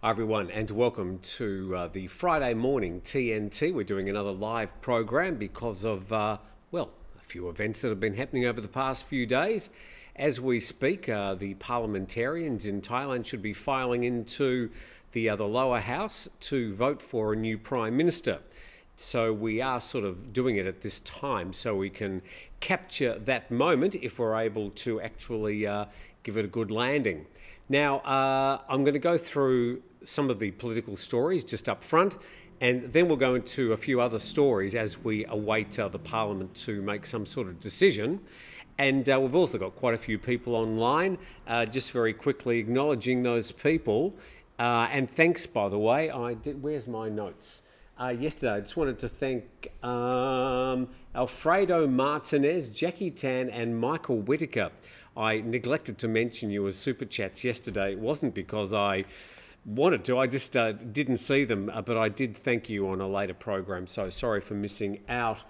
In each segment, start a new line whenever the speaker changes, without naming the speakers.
Hi everyone, and welcome to the Friday morning TNT. We're doing another live program because of, a few events that have been happening over the past few days. As we speak, the parliamentarians in Thailand should be filing into the lower house to vote for a new Prime Minister. So we are sort of doing it at this time so we can capture that moment if we're able to actually give it a good landing. Now, I'm going to go through some of the political stories just up front, and then we'll go into a few other stories as we await the Parliament to make some sort of decision. And we've also got quite a few people online, just very quickly acknowledging those people. And thanks, by the way. Where's my notes? Yesterday, I just wanted to thank Alfredo Martinez, Jackie Tan, and Michael Whitaker. I neglected to mention you as super chats yesterday. It wasn't because I wanted to, I just didn't see them, but I did thank you on a later program, so sorry for missing out.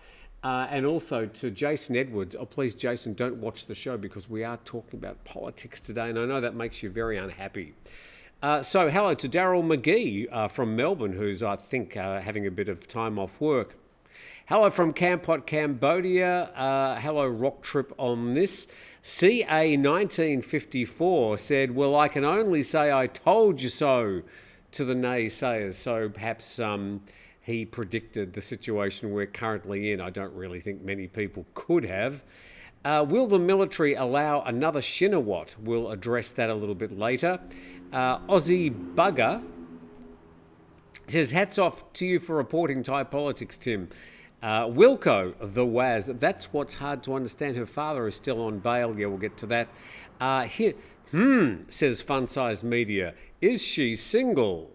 And also to Jason Edwards, please Jason, don't watch the show because we are talking about politics today, and I know that makes you very unhappy. So hello to Daryl McGee from Melbourne, who's I think having a bit of time off work. Hello from Kampot, Cambodia. Hello, Rock Trip on this. CA1954 said, well, I can only say I told you so to the naysayers. So perhaps he predicted the situation we're currently in. I don't really think many people could have. Will the military allow another Shinawatra? We'll address that a little bit later. Aussie Bugger says, hats off to you for reporting Thai politics, Tim. Wilco, the Waz, that's what's hard to understand. Her father is still on bail. Yeah, we'll get to that. Says Fun Size Media. Is she single?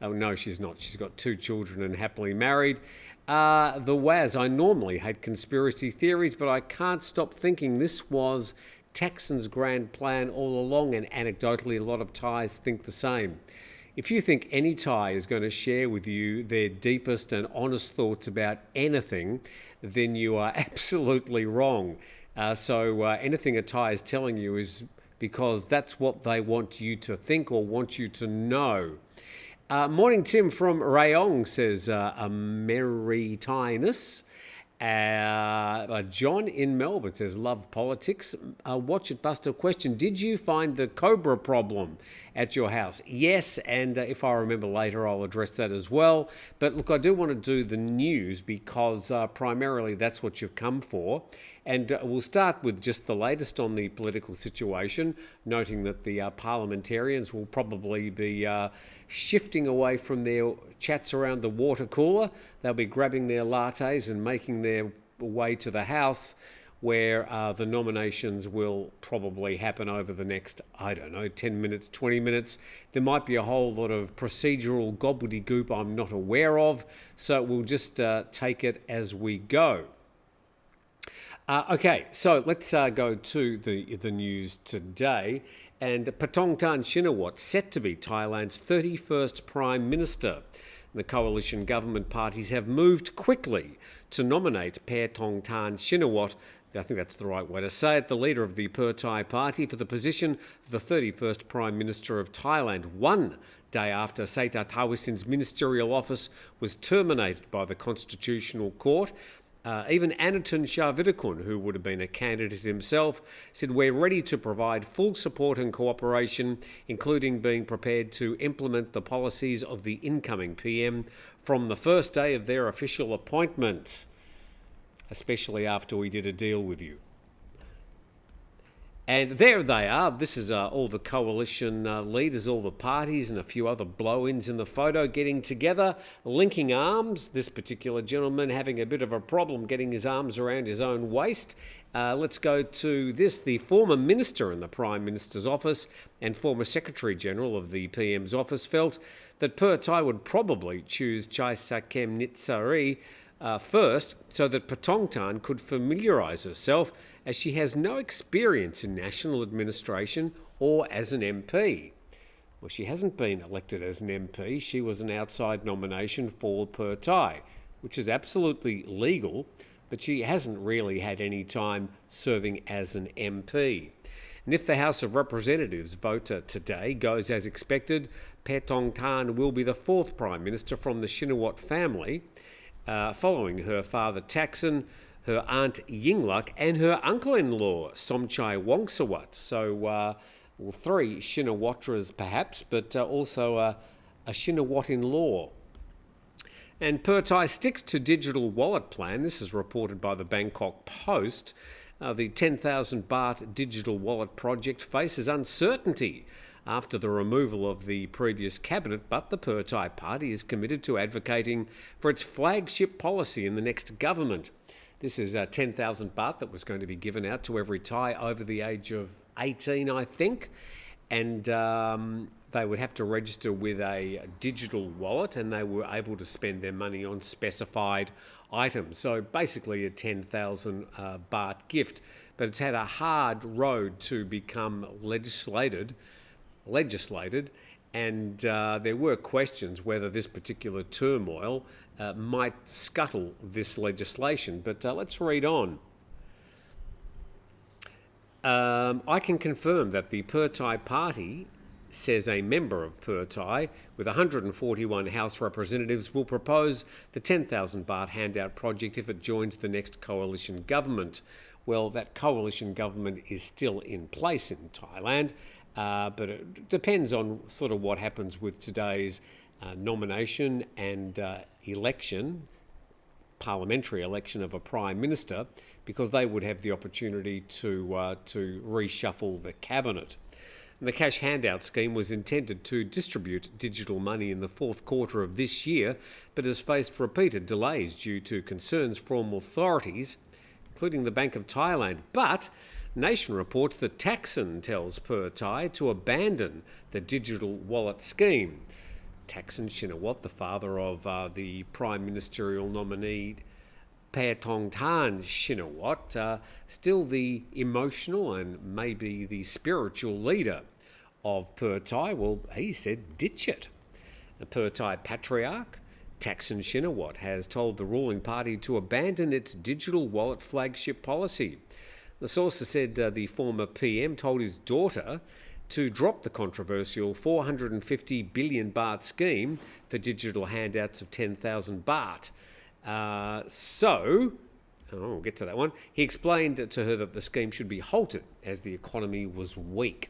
Oh, no, she's not. She's got 2 children and happily married. The Waz, I normally hate conspiracy theories, but I can't stop thinking this was Thaksin's grand plan all along, and anecdotally, a lot of Thais think the same. If you think any Thai is going to share with you their deepest and honest thoughts about anything, then you are absolutely wrong. So anything a Thai is telling you is because that's what they want you to think or want you to know. Morning Tim from Rayong says, Ameritinus. John in Melbourne says, love politics. Watch it, Buster. Question, did you find the cobra problem at your house? Yes, and if I remember later, I'll address that as well. But look, I do want to do the news because primarily that's what you've come for. And we'll start with just the latest on the political situation, noting that the parliamentarians will probably be shifting away from their chats around the water cooler. They'll be grabbing their lattes and making their way to the House, where the nominations will probably happen over the next, 10 minutes, 20 minutes. There might be a whole lot of procedural gobbledygook I'm not aware of, so we'll just take it as we go. Okay, so let's go to the news today. And Paetongtarn Shinawatra set to be Thailand's 31st Prime Minister. The coalition government parties have moved quickly to nominate Paetongtarn Shinawatra, I think that's the right way to say it, the leader of the Per-Thai party, for the position of the 31st Prime Minister of Thailand, one day after Srettha Thavisin's ministerial office was terminated by the Constitutional Court. Even Anantan Sharvidakun, who would have been a candidate himself, said, we're ready to provide full support and cooperation, including being prepared to implement the policies of the incoming PM from the first day of their official appointment, especially after we did a deal with you. And there they are. This is all the coalition leaders, all the parties, and a few other blow-ins in the photo getting together, linking arms. This particular gentleman having a bit of a problem getting his arms around his own waist. Let's go to this. The former minister in the Prime Minister's office and former Secretary General of the PM's office felt that Per-Thai would probably choose Chai Sakem Nitsari first, so that Paetongtarn could familiarise herself, as she has no experience in national administration or as an MP. Well, she hasn't been elected as an MP. She was an outside nomination for Per-Thai, which is absolutely legal, but she hasn't really had any time serving as an MP. And if the House of Representatives vote today goes as expected, Paetongtarn will be the fourth Prime Minister from the Shinawatra family, following her father Thaksin, her aunt Yingluck, and her uncle-in-law Somchai Wongsawat. So, three Shinawatras perhaps, but also a Shinawatra-in-law. And Pattaya sticks to digital wallet plan. This is reported by the Bangkok Post. The 10,000 baht digital wallet project faces uncertainty after the removal of the previous cabinet, but the Pattaya party is committed to advocating for its flagship policy in the next government. This is 10,000 baht that was going to be given out to every Thai over the age of 18, I think, and they would have to register with a digital wallet, and they were able to spend their money on specified items. So basically a 10,000 baht gift. But it's had a hard road to become legislated, and there were questions whether this particular turmoil might scuttle this legislation. But let's read on. I can confirm that the Pattaya party, says a member of Pattaya, with 141 House representatives, will propose the 10,000 baht handout project if it joins the next coalition government. Well, that coalition government is still in place in Thailand, but it depends on sort of what happens with today's nomination and parliamentary election of a Prime Minister, because they would have the opportunity to reshuffle the cabinet. And the cash handout scheme was intended to distribute digital money in the fourth quarter of this year, but has faced repeated delays due to concerns from authorities, including the Bank of Thailand. But Nation reports that Thaksin tells Pattaya to abandon the digital wallet scheme. Thaksin Shinawatra, the father of the Prime Ministerial nominee Paetongtarn Shinawatra, still the emotional and maybe the spiritual leader of Pattaya. Well, he said ditch it. The Pattaya Patriarch, Thaksin Shinawatra, has told the ruling party to abandon its digital wallet flagship policy. The sources said the former PM told his daughter to drop the controversial 450 billion baht scheme for digital handouts of 10,000 baht. We'll get to that one. He explained to her that the scheme should be halted as the economy was weak.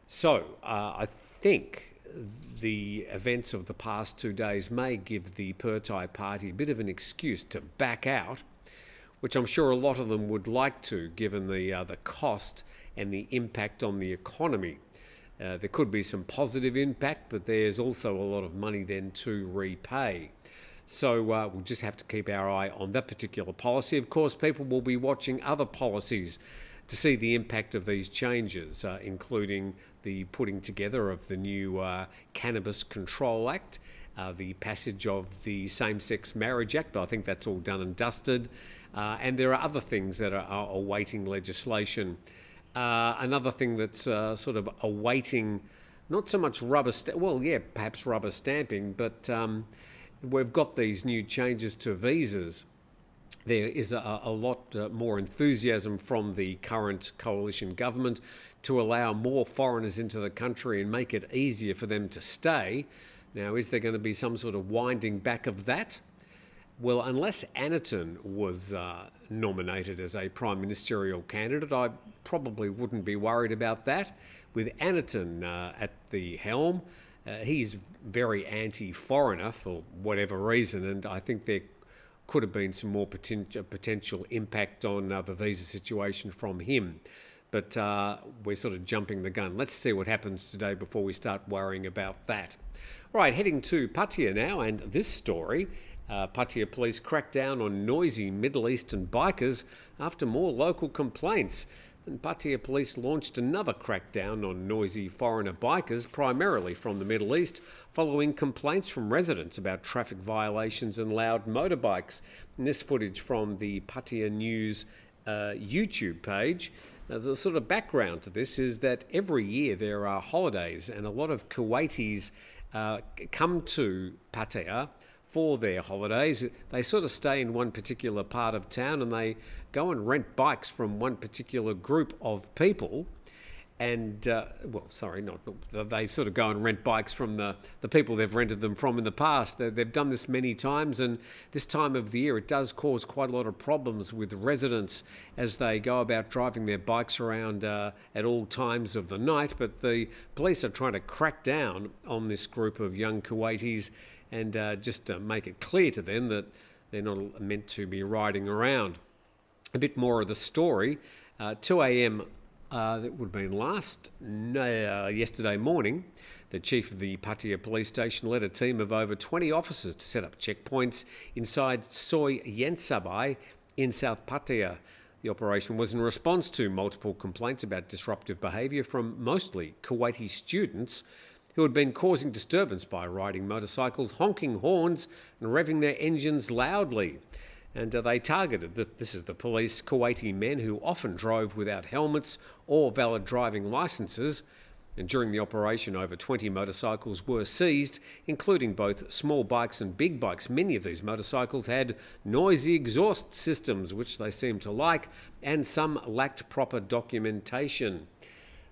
So I think the events of the past 2 days may give the Pattaya party a bit of an excuse to back out, which I'm sure a lot of them would like to, given the cost and the impact on the economy. There could be some positive impact, but there's also a lot of money then to repay. So we'll just have to keep our eye on that particular policy. Of course, people will be watching other policies to see the impact of these changes, including the putting together of the new Cannabis Control Act, the passage of the Same-Sex Marriage Act. I think that's all done and dusted. And there are other things that are awaiting legislation. Another thing that's sort of awaiting, not so much perhaps rubber stamping, but we've got these new changes to visas. There is a lot more enthusiasm from the current coalition government to allow more foreigners into the country and make it easier for them to stay. Now, is there going to be some sort of winding back of that? Well, unless Aniton was nominated as a prime ministerial candidate, I probably wouldn't be worried about that. With Aniton at the helm, he's very anti-foreigner for whatever reason, and I think there could have been some more potential impact on the visa situation from him. But we're sort of jumping the gun. Let's see what happens today before we start worrying about that. All right, heading to Pattaya now, and this story. Pattaya police crack down on noisy Middle Eastern bikers after more local complaints. And Pattaya police launched another crackdown on noisy foreigner bikers, primarily from the Middle East, following complaints from residents about traffic violations and loud motorbikes. And this footage from the Pattaya News YouTube page. The sort of background to this is that every year there are holidays, and a lot of Kuwaitis come to Pattaya for their holidays. They sort of stay in one particular part of town and they go and rent bikes from one particular group of people. and they sort of go and rent bikes from the people they've rented them from in the past. They've done this many times, and this time of the year it does cause quite a lot of problems with residents as they go about driving their bikes around at all times of the night. But the police are trying to crack down on this group of young Kuwaitis and just make it clear to them that they're not meant to be riding around. A bit more of the story. 2 a.m. That would have been yesterday morning, the chief of the Pattaya police station led a team of over 20 officers to set up checkpoints inside Soy Yensabai in South Pattaya. The operation was in response to multiple complaints about disruptive behaviour from mostly Kuwaiti students who had been causing disturbance by riding motorcycles, honking horns and revving their engines loudly. And they targeted, this is the police, Kuwaiti men who often drove without helmets or valid driving licences. And during the operation, over 20 motorcycles were seized, including both small bikes and big bikes. Many of these motorcycles had noisy exhaust systems, which they seemed to like, and some lacked proper documentation.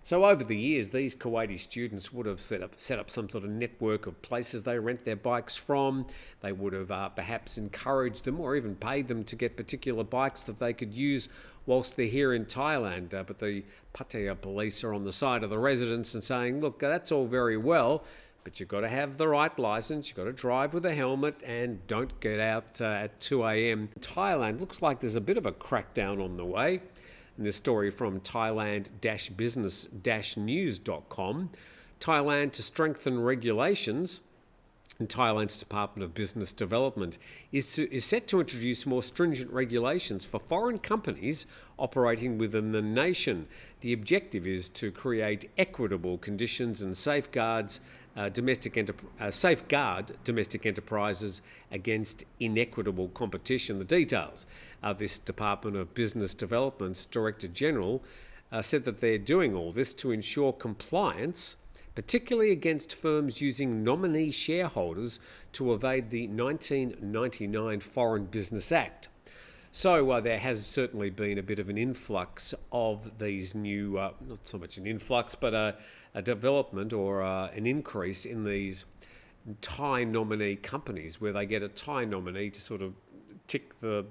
So over the years, these Kuwaiti students would have set up some sort of network of places they rent their bikes from. They would have perhaps encouraged them or even paid them to get particular bikes that they could use whilst they're here in Thailand. But the Pattaya police are on the side of the residents and saying, look, that's all very well, but you've got to have the right licence, you've got to drive with a helmet, and don't get out at 2 a.m. Thailand looks like there's a bit of a crackdown on the way. In this story from Thailand-business-news.com, Thailand to strengthen regulations. And Thailand's Department of Business Development is set to introduce more stringent regulations for foreign companies operating within the nation. The objective is to create equitable conditions and safeguard domestic enterprises against inequitable competition. The details. This Department of Business Development's Director General said that they're doing all this to ensure compliance, particularly against firms using nominee shareholders to evade the 1999 Foreign Business Act. So there has certainly been a bit of an influx of these new, not so much an influx, but a development or an increase in these Thai nominee companies where they get a Thai nominee to sort of tick the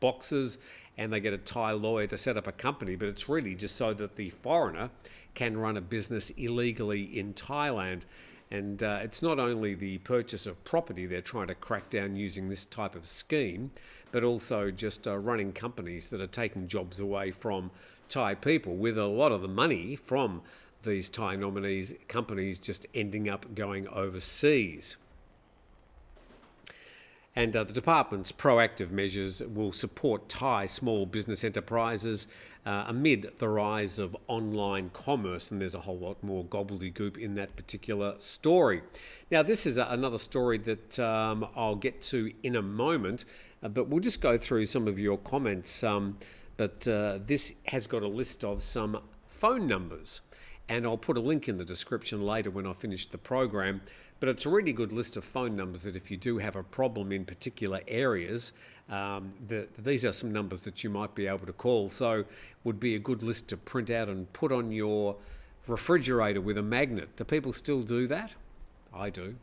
boxes and they get a Thai lawyer to set up a company, but it's really just so that the foreigner can run a business illegally in Thailand. And it's not only the purchase of property they're trying to crack down using this type of scheme, but also just running companies that are taking jobs away from Thai people, with a lot of the money from these Thai nominees companies just ending up going overseas. And the department's proactive measures will support Thai small business enterprises amid the rise of online commerce. And there's a whole lot more gobbledygook in that particular story. Now, this is another story that I'll get to in a moment, but we'll just go through some of your comments. But this has got a list of some phone numbers, and I'll put a link in the description later when I finish the program. But it's a really good list of phone numbers that if you do have a problem in particular areas, these are some numbers that you might be able to call. So would be a good list to print out and put on your refrigerator with a magnet. Do people still do that? I do.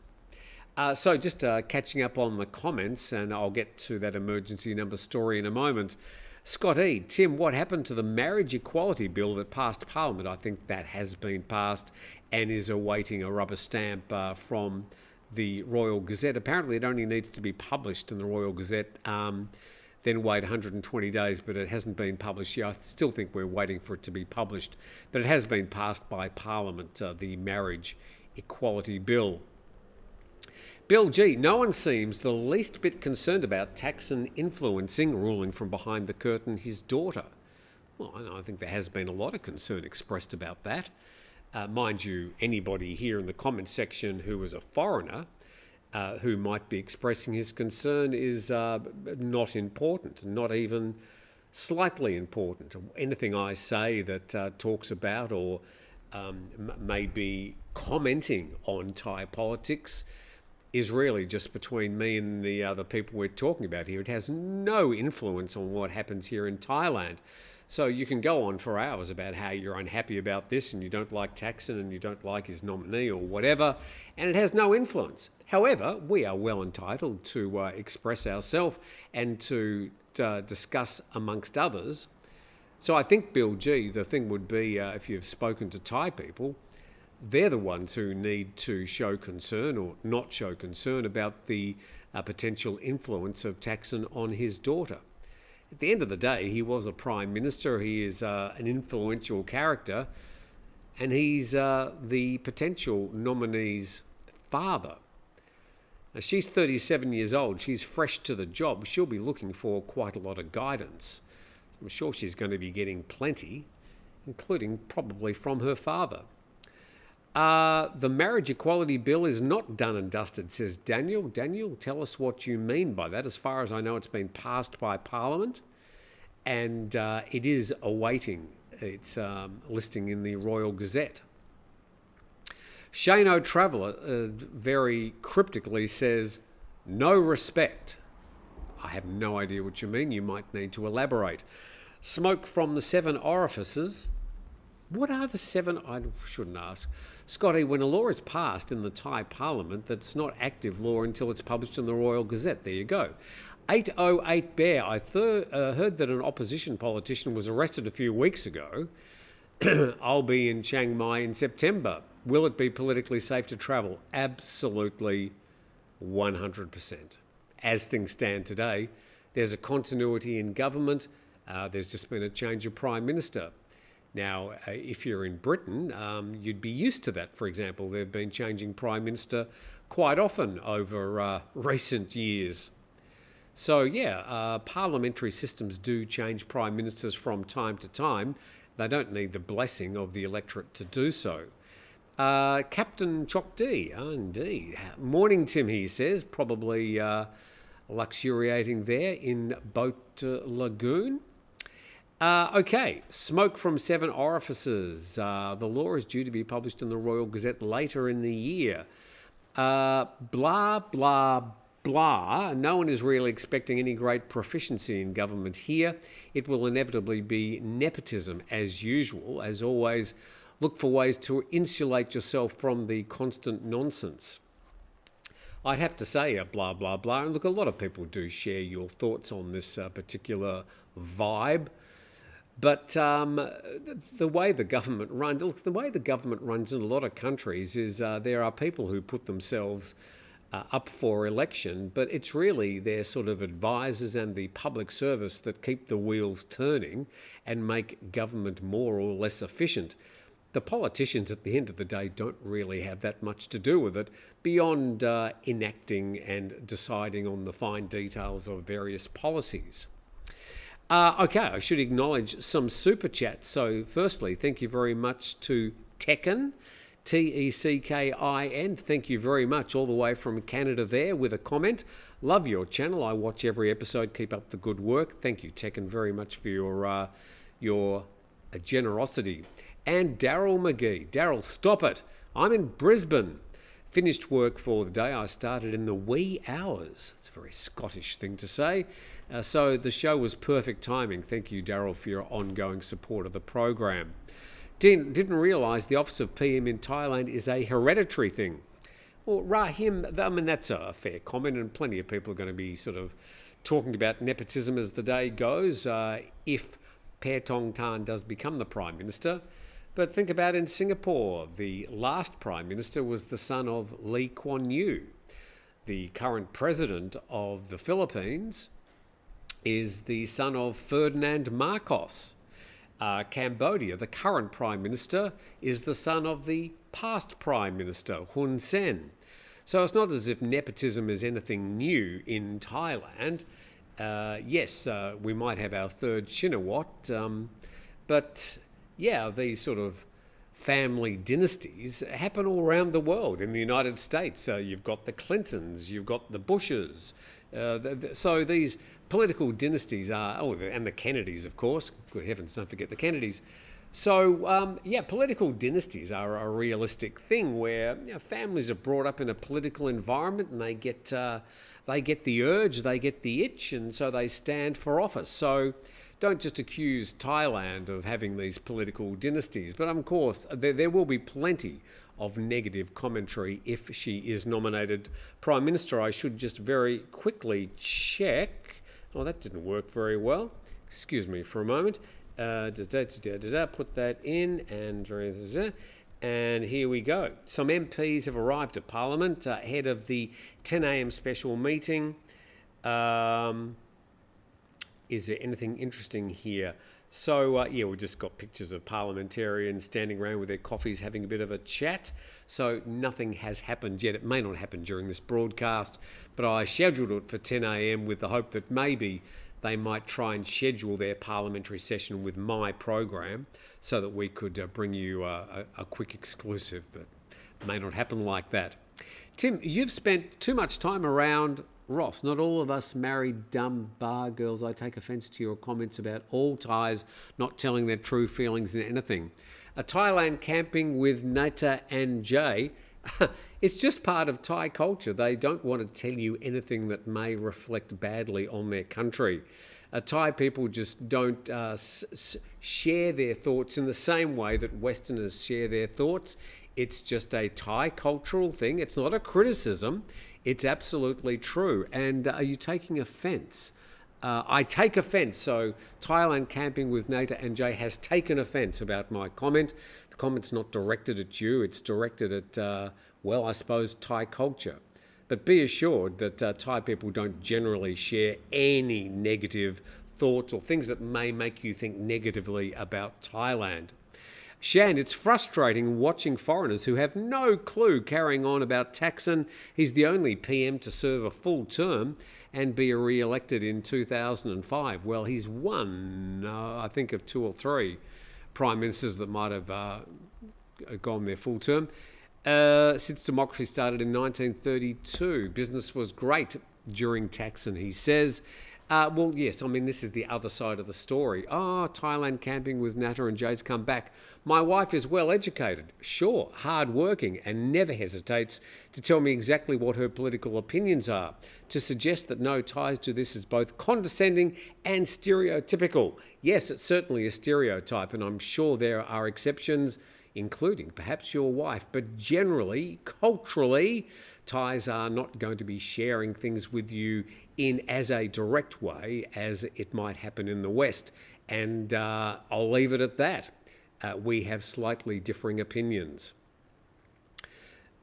So just catching up on the comments, and I'll get to that emergency number story in a moment. Scott E. Tim, what happened to the marriage equality bill that passed Parliament? I think that has been passed and is awaiting a rubber stamp from the Royal Gazette. Apparently it only needs to be published in the Royal Gazette, then wait 120 days, but it hasn't been published yet. I still think we're waiting for it to be published. But it has been passed by Parliament, the marriage equality bill. Bill G. No one seems the least bit concerned about Thaksin influencing, ruling from behind the curtain, his daughter. Well, I think there has been a lot of concern expressed about that. Mind you, anybody here in the comments section who is a foreigner who might be expressing his concern is not important, not even slightly important. Anything I say that talks about or may be commenting on Thai politics is really just between me and the other people we're talking about here. It has no influence on what happens here in Thailand. So you can go on for hours about how you're unhappy about this and you don't like Thaksin and you don't like his nominee or whatever, and it has no influence. However, we are well entitled to express ourselves and to discuss amongst others. So I think, Bill G, the thing would be, if you've spoken to Thai people, they're the ones who need to show concern or not show concern about the potential influence of Thaksin on his daughter. At the end of the day, he was a Prime Minister, he is an influential character, and he's the potential nominee's father. Now, she's 37 years old, she's fresh to the job, she'll be looking for quite a lot of guidance. I'm sure she's going to be getting plenty, including probably from her father. The marriage equality bill is not done and dusted, says Daniel. Daniel, tell us what you mean by that. As far as I know, it's been passed by Parliament and it is awaiting its listing in the Royal Gazette. Shano Traveller very cryptically says, no respect. I have no idea what you mean. You might need to elaborate. Smoke from the 7 orifices. What are the 7? I shouldn't ask. Scotty, when a law is passed in the Thai Parliament, that's not active law until it's published in the Royal Gazette. There you go. 808 Bear, I heard that an opposition politician was arrested a few weeks ago. I'll be in Chiang Mai in September. Will it be politically safe to travel? Absolutely 100%. As things stand today, there's a continuity in government. There's just been a change of Prime Minister. Now, if you're in Britain, you'd be used to that. For example, they've been changing Prime Minister quite often over recent years. So, yeah, parliamentary systems do change Prime Ministers from time to time. They don't need the blessing of the electorate to do so. Captain Chokdi, indeed. Morning, Tim, he says, probably luxuriating there in Boat Lagoon. Okay, smoke from 7 orifices. The law is due to be published in the Royal Gazette later in the year. Blah, blah, blah. No one is really expecting any great proficiency in government here. It will inevitably be nepotism as usual. As always, look for ways to insulate yourself from the constant nonsense. I'd have to say blah, blah, blah. And look, a lot of people do share your thoughts on this particular vibe. But the way the government runs in a lot of countries is there are people who put themselves up for election, but it's really their sort of advisors and the public service that keep the wheels turning and make government more or less efficient. The politicians at the end of the day don't really have that much to do with it beyond enacting and deciding on the fine details of various policies. Okay, I should acknowledge some super chats. So firstly, thank you very much to Teckin, Teckin. Thank you very much all the way from Canada there with a comment. Love your channel. I watch every episode. Keep up the good work. Thank you, Teckin, very much for your generosity. And Daryl McGee. Daryl, stop it. I'm in Brisbane. Finished work for the day. I started in the wee hours. It's a very Scottish thing to say. So the show was perfect timing. Thank you, Daryl, for your ongoing support of the program. Didn't realise the office of PM in Thailand is a hereditary thing. Well, Rahim, I mean, that's a fair comment, and plenty of people are going to be sort of talking about nepotism as the day goes, if Paetongtarn does become the Prime Minister. But think about in Singapore, the last Prime Minister was the son of Lee Kuan Yew. The current President of the Philippines is the son of Ferdinand Marcos. Cambodia, the current Prime Minister, is the son of the past Prime Minister, Hun Sen. So it's not as if nepotism is anything new in Thailand. Yes, we might have our third Shinawatra, but yeah, these sort of family dynasties happen all around the world. In the United States, you've got the Clintons, you've got the Bushes. So these political dynasties are, and the Kennedys, of course. Good heavens, don't forget the Kennedys. So, political dynasties are a realistic thing where families are brought up in a political environment and they get the urge, they get the itch, and so they stand for office. So don't just accuse Thailand of having these political dynasties. But of course, there will be plenty of negative commentary if she is nominated Prime Minister. I should just very quickly check. Oh, that didn't work very well. Excuse me for a moment. Put that in and here we go. Some MPs have arrived at Parliament ahead of the 10 a.m. special meeting. Is there anything interesting here? So, we just got pictures of parliamentarians standing around with their coffees having a bit of a chat. So nothing has happened yet. It may not happen during this broadcast, but I scheduled it for 10 a.m. with the hope that maybe they might try and schedule their parliamentary session with my program so that we could bring you a quick exclusive, but it may not happen like that. Tim, you've spent too much time around Ross. Not all of us married dumb bar girls. I take offence to your comments about all Thais not telling their true feelings in anything. Thailand camping with Nata and Jay. It's just part of Thai culture. They don't want to tell you anything that may reflect badly on their country. Thai people just don't share their thoughts in the same way that Westerners share their thoughts. It's just a Thai cultural thing. It's not a criticism. It's absolutely true. And are you taking offence? I take offence. So Thailand camping with Nata and Jay has taken offence about my comment. The comment's not directed at you. It's directed at, I suppose, Thai culture. But be assured that Thai people don't generally share any negative thoughts or things that may make you think negatively about Thailand. Shan, it's frustrating watching foreigners who have no clue carrying on about Thaksin. He's the only PM to serve a full term and be re-elected in 2005. Well, he's one, I think, of two or three prime ministers that might have gone their full term. Since democracy started in 1932, business was great during Thaksin, he says. Yes, this is the other side of the story. Thailand camping with Nata and Jay's come back. My wife is well educated, sure, hard-working, and never hesitates to tell me exactly what her political opinions are. To suggest that no Thais do this is both condescending and stereotypical. Yes, it's certainly a stereotype, and I'm sure there are exceptions, including perhaps your wife, but generally, culturally, Thais are not going to be sharing things with you in as a direct way as it might happen in the West. And I'll leave it at that. We have slightly differing opinions.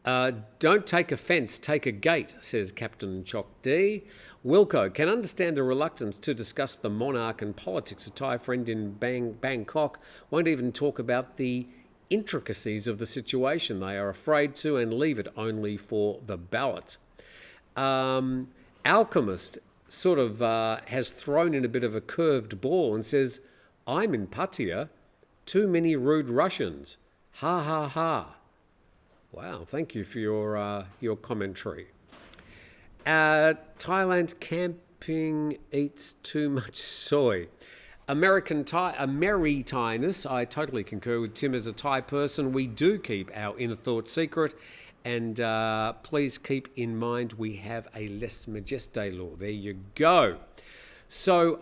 Don't take offence, take a gate, says Captain Chok D. Wilco can understand the reluctance to discuss the monarch and politics. A Thai friend in Bangkok won't even talk about the intricacies of the situation. They are afraid to and leave it only for the ballot. Alchemist sort of has thrown in a bit of a curved ball and says, I'm in Pattaya, too many rude Russians. Ha ha ha. Wow, thank you for your commentary. Thailand camping eats too much soy. American Thai-ness, I totally concur with Tim as a Thai person. We do keep our inner thoughts secret. And please keep in mind we have a lèse majesté law. There you go. So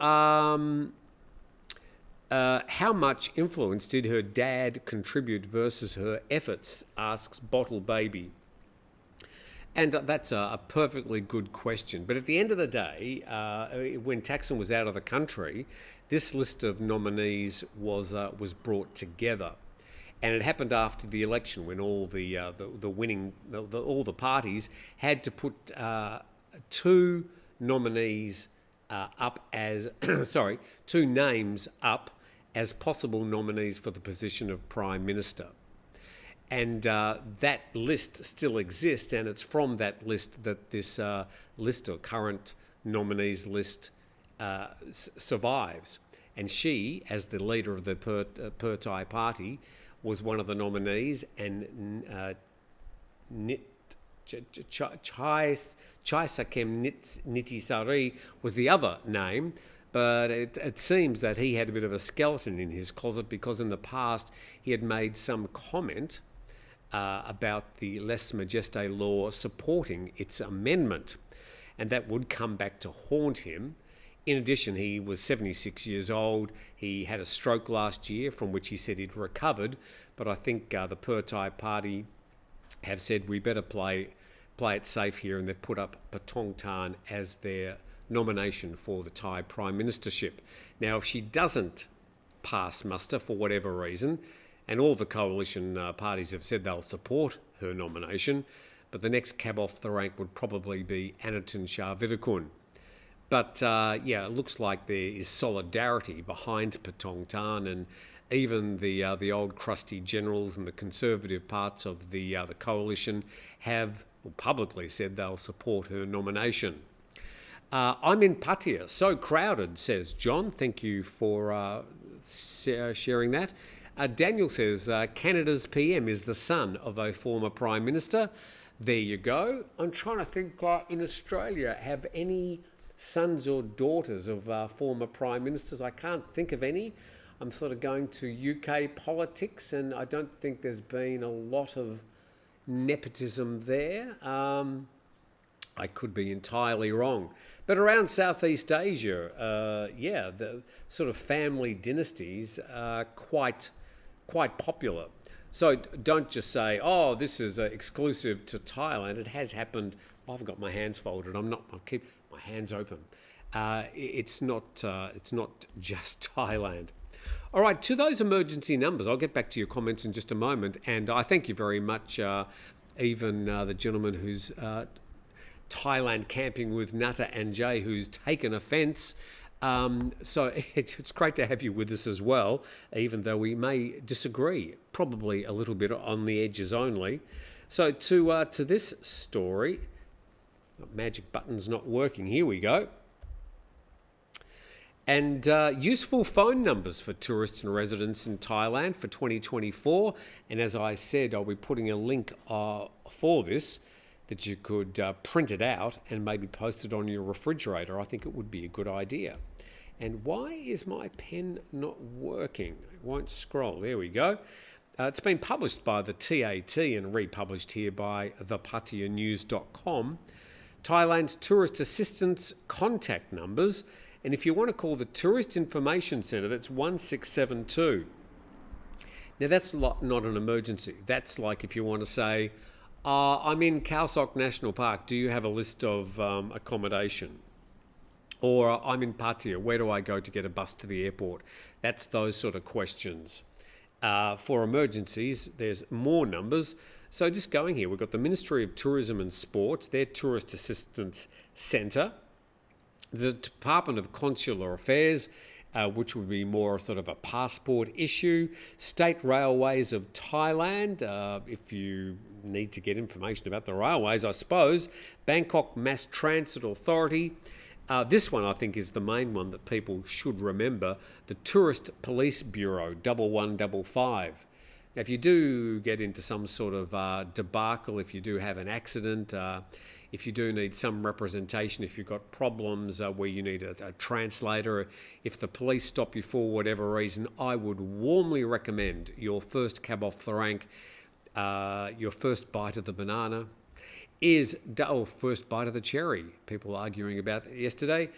how much influence did her dad contribute versus her efforts, asks Bottle Baby. And that's a perfectly good question. But at the end of the day, when Thaksin was out of the country, this list of nominees was brought together. And it happened after the election when all all the parties had to put two nominees up as two names up as possible nominees for the position of Prime Minister. And that list still exists, and it's from that list that this list or current nominees list survives. And she, as the leader of the Per Thai party, was one of the nominees, and Chaisakem Nitisari was the other name. But it seems that he had a bit of a skeleton in his closet because in the past he had made some comment about the lèse majesté law supporting its amendment. And that would come back to haunt him In addition, he was 76 years old. He had a stroke last year from which he said he'd recovered. But I think the Pattaya party have said we better play it safe here, and they've put up Paetongtarn as their nomination for the Thai Prime Ministership. Now, if she doesn't pass muster for whatever reason, and all the coalition parties have said they'll support her nomination, but the next cab off the rank would probably be Anitin Shinawatra. But it looks like there is solidarity behind Paetongtarn, and even the old crusty generals and the conservative parts of the coalition have publicly said they'll support her nomination. I'm in Pattaya, so crowded, says John. Thank you for sharing that. Daniel says Canada's PM is the son of a former Prime Minister. There you go. I'm trying to think, in Australia, have any sons or daughters of former Prime Ministers? I can't think of any. I'm sort of going to UK politics, and I don't think there's been a lot of nepotism there. I could be entirely wrong. But around Southeast Asia, the sort of family dynasties are quite popular. So don't just say, oh, this is exclusive to Thailand. It has happened. I've got my hands folded. I'll keep my hands open. It's not just Thailand. All right, to those emergency numbers, I'll get back to your comments in just a moment. And I thank you very much, even the gentleman who's Thailand camping with Nutta and Jay, who's taken offence. So it's great to have you with us as well, even though we may disagree, probably a little bit on the edges only. So to this story, magic button's not working. Here we go. And useful phone numbers for tourists and residents in Thailand for 2024. And as I said, I'll be putting a link for this that you could print it out and maybe post it on your refrigerator. I think it would be a good idea. And why is my pen not working? It won't scroll. There we go. It's been published by the TAT and republished here by thepattianews.com. Thailand's tourist assistance contact numbers. And if you want to call the Tourist Information Centre, that's 1672. Now, that's not an emergency. That's like if you want to say, I'm in Khao Sok National Park. Do you have a list of accommodation? Or I'm in Pattaya. Where do I go to get a bus to the airport? That's those sort of questions. For emergencies, there's more numbers. So just going here, we've got the Ministry of Tourism and Sports, their Tourist Assistance Centre. The Department of Consular Affairs, which would be more sort of a passport issue. State Railways of Thailand, if you need to get information about the railways, I suppose. Bangkok Mass Transit Authority. This one, I think, is the main one that people should remember. The Tourist Police Bureau, 1155. Now, if you do get into some sort of debacle, if you do have an accident, if you do need some representation, if you've got problems where you need a translator, if the police stop you for whatever reason, I would warmly recommend your first cab off the rank, your first bite of the banana, first bite of the cherry. People arguing about that yesterday.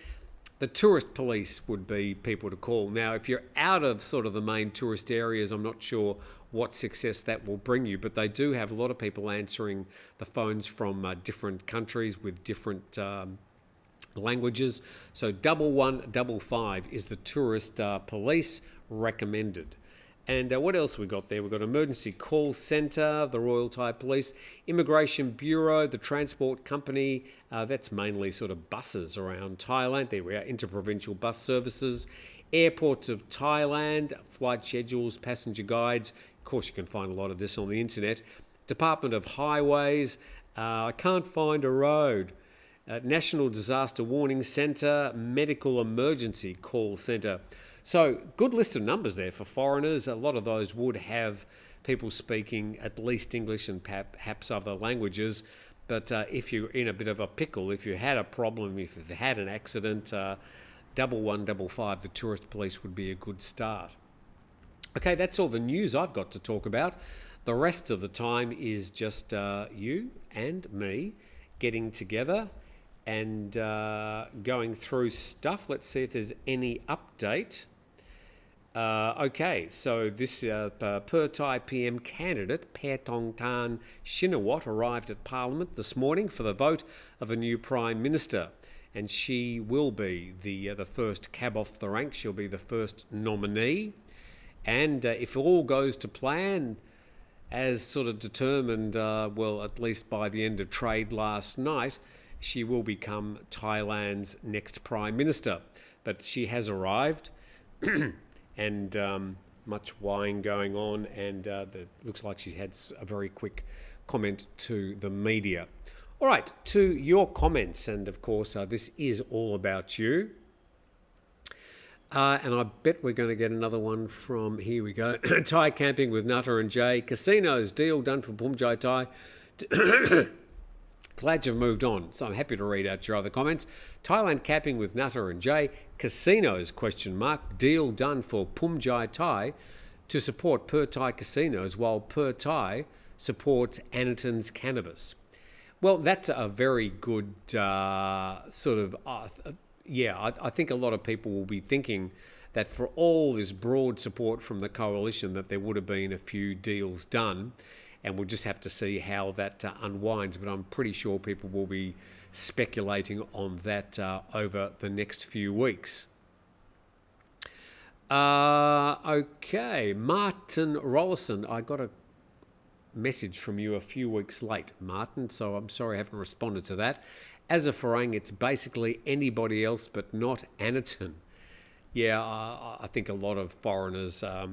The tourist police would be people to call. Now, if you're out of sort of the main tourist areas, I'm not sure what success that will bring you, but they do have a lot of people answering the phones from different countries with different languages. So 1155 is the tourist police recommended. And what else we got there? We've got Emergency Call Centre, the Royal Thai Police, Immigration Bureau, the Transport Company. That's mainly sort of buses around Thailand. There we are, interprovincial bus services. Airports of Thailand, flight schedules, passenger guides. Of course, you can find a lot of this on the internet. Department of Highways. I can't find a road. National Disaster Warning Centre, Medical Emergency Call Centre. So good list of numbers there for foreigners. A lot of those would have people speaking at least English and perhaps other languages. But if you're in a bit of a pickle, if you had a problem, if you had an accident, 1155, the tourist police would be a good start. Okay, that's all the news I've got to talk about. The rest of the time is just you and me getting together and going through stuff. Let's see if there's any update. Okay, so this Thai PM candidate, Paetongtarn Shinawatra, arrived at Parliament this morning for the vote of a new Prime Minister. And she will be the first cab off the rank. She'll be the first nominee. And if all goes to plan, as sort of determined, well, at least by the end of trade last night, she will become Thailand's next Prime Minister. But she has arrived, and much wine going on, and looks like she had a very quick comment to the media. All right, to your comments, and of course, this is all about you. And I bet we're going to get another one from, here we go, Thai camping with Nutter and Jay. Casinos, deal done for Pumjai Thai. Glad you've moved on, so I'm happy to read out your other comments. Thailand camping with Nutter and Jay. Casinos, ? Deal done for Pumjai Thai to support Thai casinos, while Thai supports Anaton's cannabis. Well, that's a very good I think a lot of people will be thinking that for all this broad support from the coalition, that there would have been a few deals done, and we'll just have to see how that unwinds. But I'm pretty sure people will be speculating on that over the next few weeks. Okay, Martin Rollison, I got a message from you a few weeks late, Martin, so I'm sorry I haven't responded to that. As a PHANG, it's basically anybody else but not Anaton. Yeah, I think a lot of foreigners are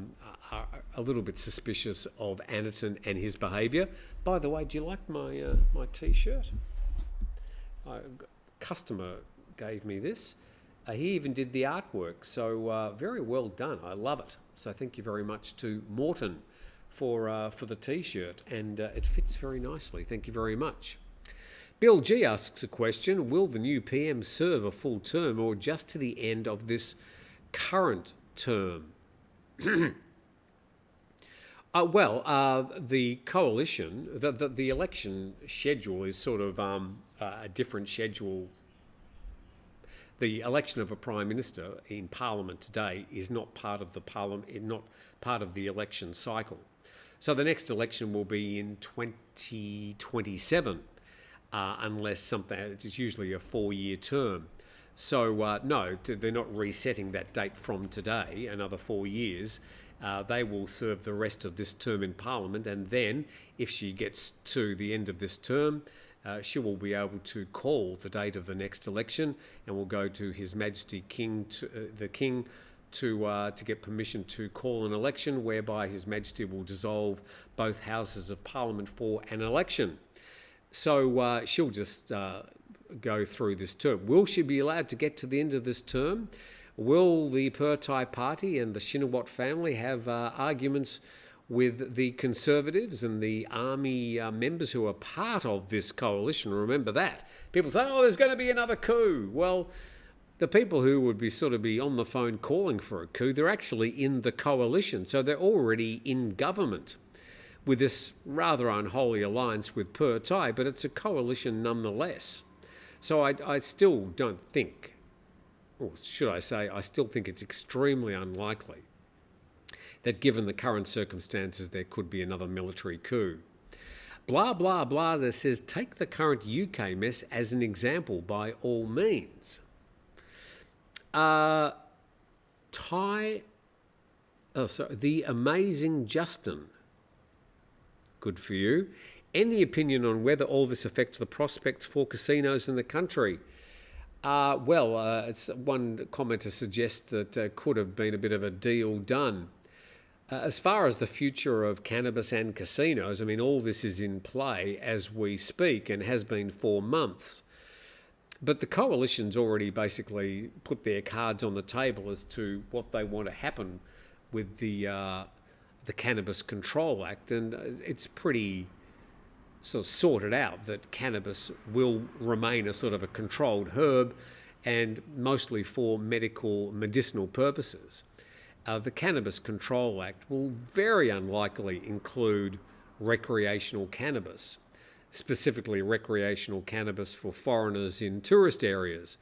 a little bit suspicious of Anaton and his behaviour. By the way, do you like my T-shirt? A customer gave me this. He even did the artwork, so very well done. I love it. So thank you very much to Morton for the T-shirt, and it fits very nicely. Thank you very much. Bill G asks a question: will the new PM serve a full term or just to the end of this current term? The coalition, the election schedule is sort of a different schedule. The election of a Prime Minister in Parliament today is not part of the election cycle. So the next election will be in 2027, unless something, it's usually a 4-year term. So no, they're not resetting that date from today, another 4 years. They will serve the rest of this term in Parliament, and then if she gets to the end of this term, she will be able to call the date of the next election, and will go to His Majesty the King to get permission to call an election, whereby His Majesty will dissolve both houses of Parliament for an election. So she'll just go through this term. Will she be allowed to get to the end of this term? Will the Thai Party and the Shinawatra family have arguments with the Conservatives and the army members who are part of this coalition? Remember that. People say, oh, there's going to be another coup. Well, the people who would be on the phone calling for a coup, they're actually in the coalition. So they're already in government with this rather unholy alliance with Thai, but it's a coalition nonetheless. So I still don't think, or should I say, I still think it's extremely unlikely that given the current circumstances, there could be another military coup. Blah, blah, blah, that says, take the current UK mess as an example by all means. The amazing Justin. Good for you. Any opinion on whether all this affects the prospects for casinos in the country? It's one commenter suggests that could have been a bit of a deal done. As far as the future of cannabis and casinos, I mean, all this is in play as we speak and has been for months. But the coalition's already basically put their cards on the table as to what they want to happen with the Cannabis Control Act, and it's pretty sort of sorted out that cannabis will remain a sort of a controlled herb and mostly for medicinal purposes. The Cannabis Control Act will very unlikely include recreational cannabis. specifically recreational cannabis for foreigners in tourist areas.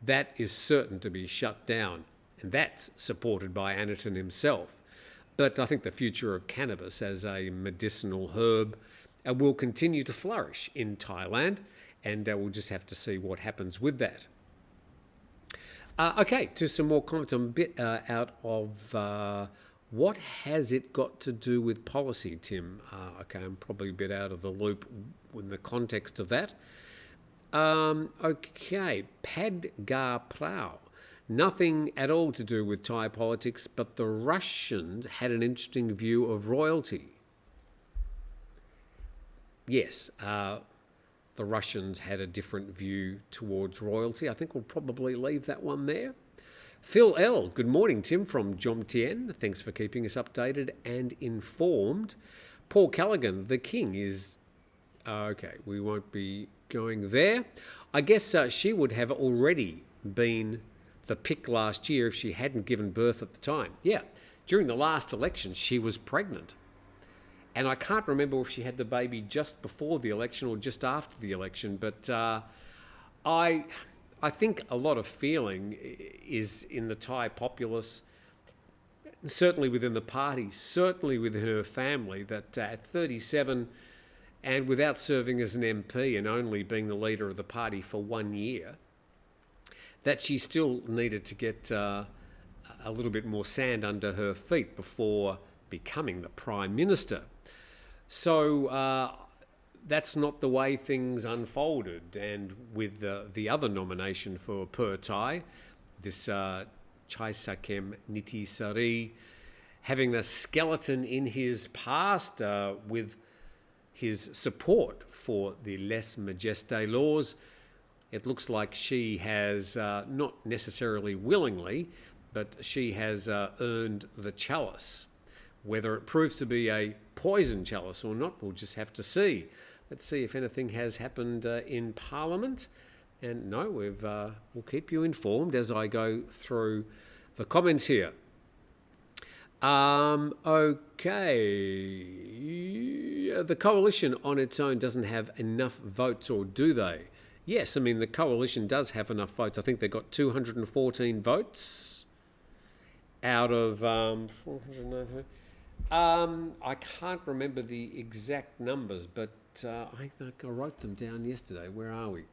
That is certain to be shut down, and that's supported by Anaton himself. But I think the future of cannabis as a medicinal herb will continue to flourish in Thailand, and we'll just have to see what happens with that. Okay, to some more comments. I'm a bit out of what has it got to do with policy, Tim? Okay, I'm probably a bit out of the loop in the context of that. Okay, Padgar Plow. Nothing at all to do with Thai politics, but the Russians had an interesting view of royalty. Yes, the Russians had a different view towards royalty. I think we'll probably leave that one there. Phil L. Good morning, Tim, from Jomtien. Thanks for keeping us updated and informed. Paul Callaghan, the king is... Okay, we won't be going there. I guess she would have already been the pick last year if she hadn't given birth at the time. Yeah, during the last election, she was pregnant. And I can't remember if she had the baby just before the election or just after the election, but I think a lot of feeling is in the Thai populace, certainly within the party, certainly within her family, that at 37 and without serving as an MP and only being the leader of the party for 1 year, that she still needed to get a little bit more sand under her feet before becoming the Prime Minister. So that's not the way things unfolded. And with the other nomination for Per Thai, this Chaisakem Nitisari, having a skeleton in his past with his support for the Lèse Majesté laws, it looks like she has, not necessarily willingly, but she has earned the chalice. Whether it proves to be a poison chalice or not, we'll just have to see. Let's see if anything has happened in Parliament. And no, we'll keep you informed as I go through the comments here. Okay. The coalition on its own doesn't have enough votes, or do they? Yes, I mean, the coalition does have enough votes. I think they got 214 votes out of 493. I can't remember the exact numbers, but I think I wrote them down yesterday. Where are we?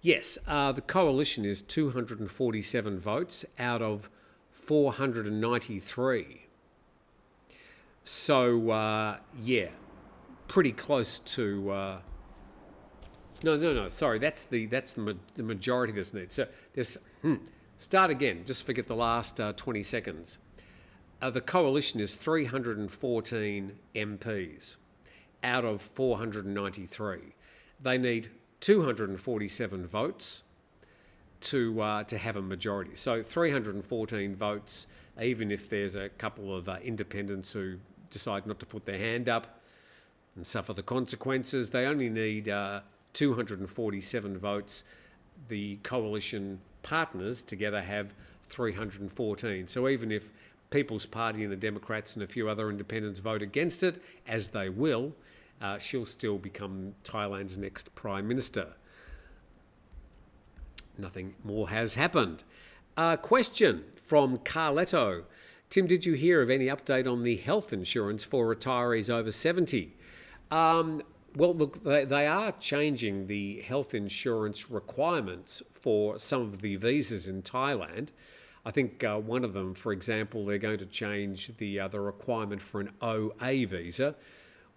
Yes, the coalition is 247 votes out of 493. So, yeah, pretty close to... No. Sorry, that's the majority that's needed. So there's start again. Just forget the last 20 seconds. The coalition is 314 MPs out of 493. They need 247 votes to have a majority. So 314 votes, even if there's a couple of independents who decide not to put their hand up and suffer the consequences, they only need 247 votes. The coalition partners together have 314. So even if People's Party and the Democrats and a few other independents vote against it, as they will, she'll still become Thailand's next Prime Minister. Nothing more has happened. Question from Carletto. Tim, did you hear of any update on the health insurance for retirees over 70? Well, look, they are changing the health insurance requirements for some of the visas in Thailand. I think one of them, for example, they're going to change the requirement for an OA visa,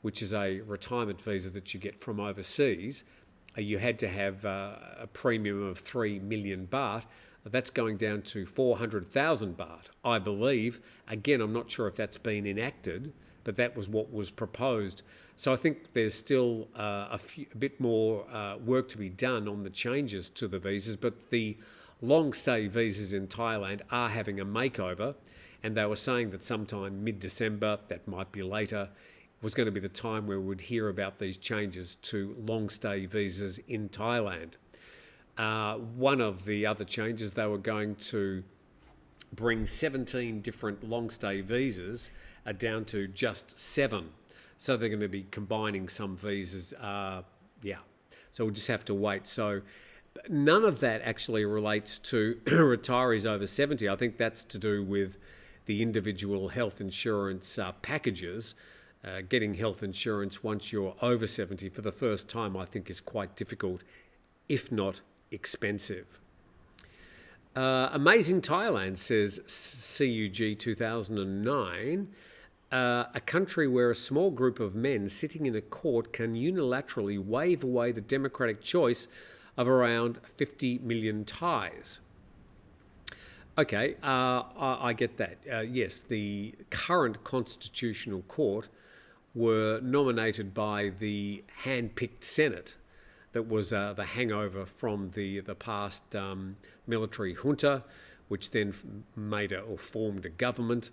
which is a retirement visa that you get from overseas. You had to have a premium of 3 million baht. That's going down to 400,000 baht, I believe. Again, I'm not sure if that's been enacted, but that was what was proposed. So I think there's still a bit more work to be done on the changes to the visas, but the long stay visas in Thailand are having a makeover, and they were saying that sometime mid-December, that might be later, was going to be the time where we'd hear about these changes to long stay visas in Thailand. One of the other changes, they were going to bring 17 different long stay visas down to just 7. So they're going to be combining some visas Yeah. So we'll just have to wait. So none of that actually relates to retirees over 70. I think that's to do with the individual health insurance packages. Getting health insurance once you're over 70 for the first time, I think, is quite difficult, if not expensive. Amazing Thailand says CUG 2009, a country where a small group of men sitting in a court can unilaterally wave away the democratic choice of around 50 million Thais. Okay, I get that. Yes, the current constitutional court were nominated by the hand-picked Senate that was the hangover from the past military junta, which then made or formed a government,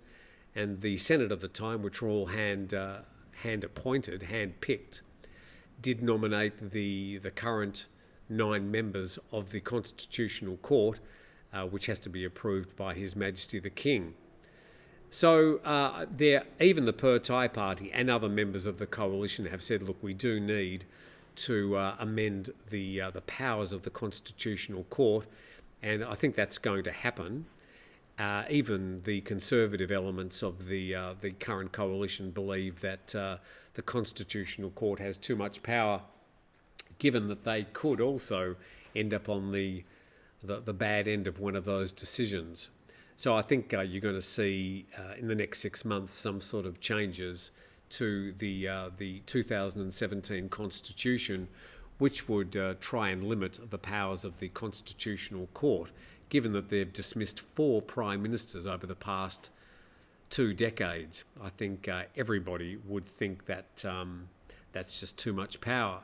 and the Senate at the time, which were all hand-appointed, hand-picked, did nominate the current 9 members of the Constitutional Court, which has to be approved by His Majesty the King. So even the Per Thai Party and other members of the coalition have said, look, we do need to amend the powers of the Constitutional Court, and I think that's going to happen. Even the conservative elements of the current coalition believe that the Constitutional Court has too much power, given that they could also end up on the bad end of one of those decisions. So I think you're going to see in the next 6 months some sort of changes to the 2017 Constitution, which would try and limit the powers of the Constitutional Court, given that they've dismissed 4 Prime Ministers over the past 2 decades. I think everybody would think that that's just too much power.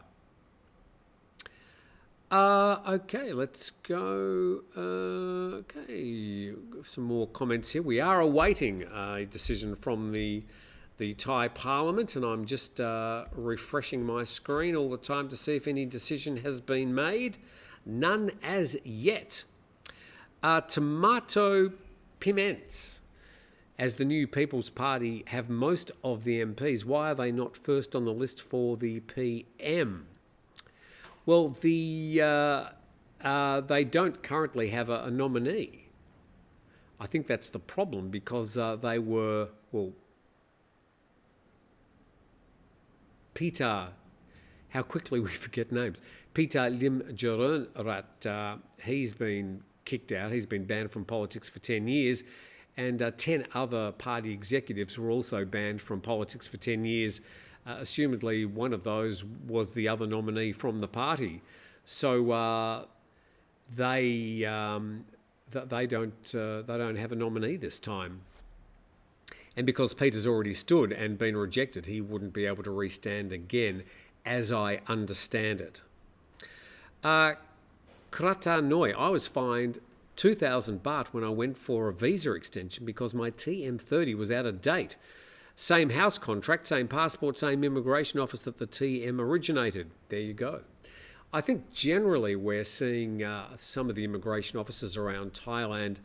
Okay, let's go. Okay, some more comments here. We are awaiting a decision from the Thai Parliament, and I'm just refreshing my screen all the time to see if any decision has been made. None as yet. Tomato Piments, as the New People's Party have most of the MPs, why are they not first on the list for the PM? Well, they don't currently have a nominee. I think that's the problem, because they were, Peter, how quickly we forget names. Peter Lim Jaronrat, he's been kicked out. He's been banned from politics for 10 years. And 10 other party executives were also banned from politics for 10 years. Assumedly, one of those was the other nominee from the party. So they don't have a nominee this time. And because Peter's already stood and been rejected, he wouldn't be able to restand again, as I understand it. Krata Noi, I was fined 2,000 baht when I went for a visa extension because my TM30 was out of date. Same house contract, same passport, same immigration office that the TM originated. There you go. I think generally we're seeing some of the immigration officers around Thailand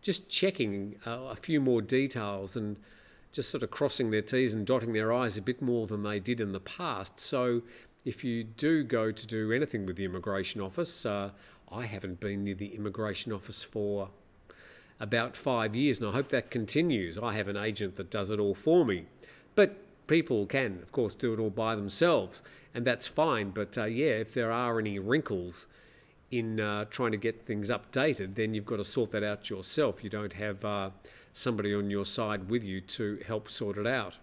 just checking a few more details and just sort of crossing their T's and dotting their I's a bit more than they did in the past. So if you do go to do anything with the immigration office, I haven't been near the immigration office for about 5 years, and I hope that continues. I have an agent that does it all for me. But people can, of course, do it all by themselves, and that's fine. But if there are any wrinkles in trying to get things updated, then you've got to sort that out yourself. You don't have somebody on your side with you to help sort it out.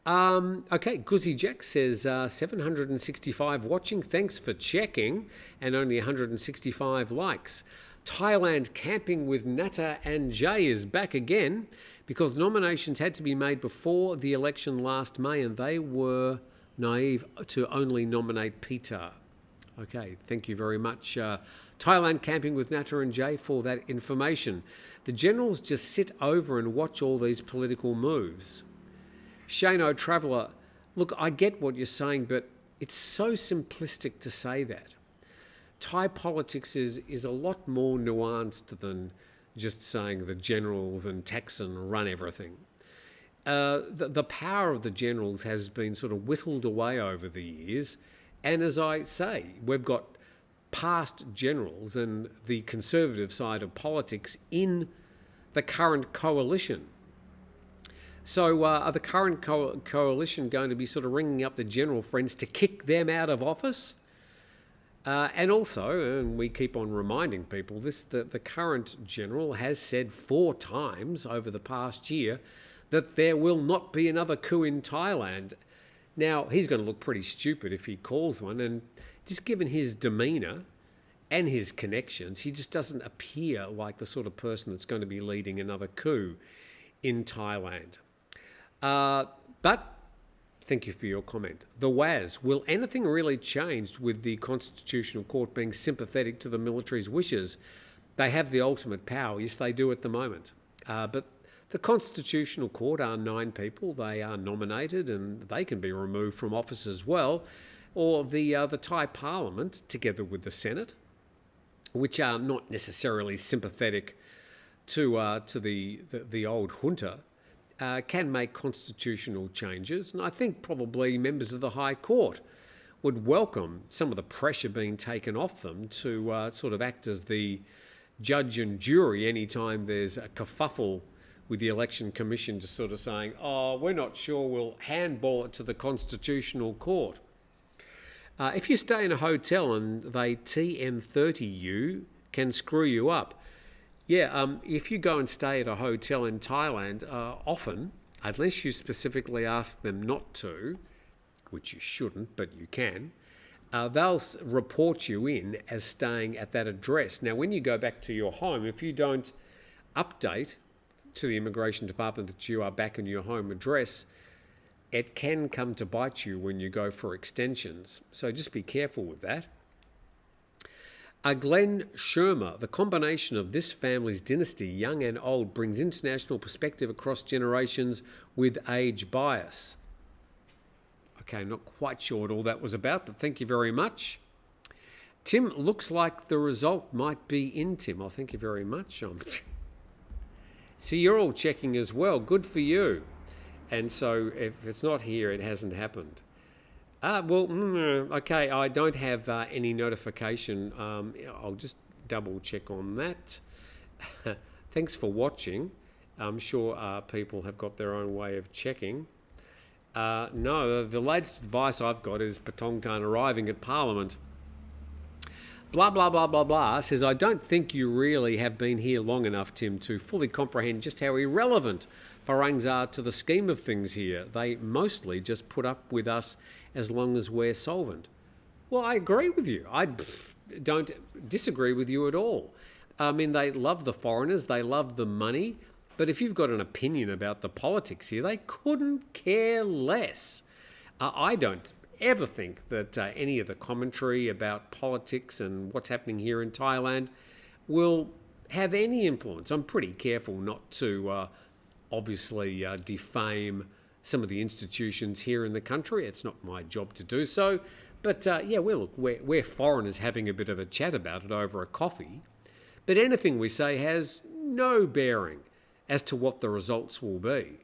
Okay, Guzzy Jack says 765 watching. Thanks for checking, and only 165 likes. Thailand camping with Natta and Jay is back again because nominations had to be made before the election last May, and they were naive to only nominate Peter. Okay, thank you very much, Thailand camping with Natta and Jay, for that information. The generals just sit over and watch all these political moves. Shano Traveller, look, I get what you're saying, but it's so simplistic to say that. Thai politics is a lot more nuanced than just saying the generals and Thaksin run everything. the power of the generals has been sort of whittled away over the years. And as I say, we've got past generals and the conservative side of politics in the current coalition. So are the current coalition going to be sort of ringing up the general friends to kick them out of office? And also, and we keep on reminding people this, that the current general has said 4 times over the past year that there will not be another coup in Thailand. Now, he's going to look pretty stupid if he calls one, and just given his demeanour and his connections, he just doesn't appear like the sort of person that's going to be leading another coup in Thailand. But thank you for your comment. The WAS, will anything really change with the Constitutional Court being sympathetic to the military's wishes? They have the ultimate power. Yes, they do at the moment. But the Constitutional Court are 9 people. They are nominated and they can be removed from office as well. Or the Thai Parliament, together with the Senate, which are not necessarily sympathetic to the old junta, can make constitutional changes. And I think probably members of the High Court would welcome some of the pressure being taken off them to sort of act as the judge and jury anytime there's a kerfuffle with the Election Commission, just sort of saying, oh, we're not sure, we'll handball it to the Constitutional Court. If you stay in a hotel and they TM30 you, can screw you up. Yeah, if you go and stay at a hotel in Thailand, often, unless you specifically ask them not to, which you shouldn't, but you can, they'll report you in as staying at that address. Now, when you go back to your home, if you don't update to the Immigration Department that you are back in your home address, it can come to bite you when you go for extensions. So just be careful with that. Glenn Shermer, the combination of this family's dynasty, young and old, brings international perspective across generations with age bias. Okay, I'm not quite sure what all that was about, but thank you very much. Tim, looks like the result might be in, Tim. Oh, thank you very much. See, you're all checking as well. Good for you. And so if it's not here, it hasn't happened. Okay, I don't have any notification. I'll just double check on that. Thanks for watching. I'm sure people have got their own way of checking. No, the latest advice I've got is Paetongtarn arriving at Parliament. Blah, blah, blah, blah, blah, says, I don't think you really have been here long enough, Tim, to fully comprehend just how irrelevant Pharangs are to the scheme of things here. They mostly just put up with us as long as we're solvent. Well, I agree with you. I don't disagree with you at all. I mean, they love the foreigners, they love the money, but if you've got an opinion about the politics here, they couldn't care less. I don't ever think that any of the commentary about politics and what's happening here in Thailand will have any influence. I'm pretty careful not to obviously defame some of the institutions here in the country. It's not my job to do so. But yeah, we're foreigners having a bit of a chat about it over a coffee. But anything we say has no bearing as to what the results will be.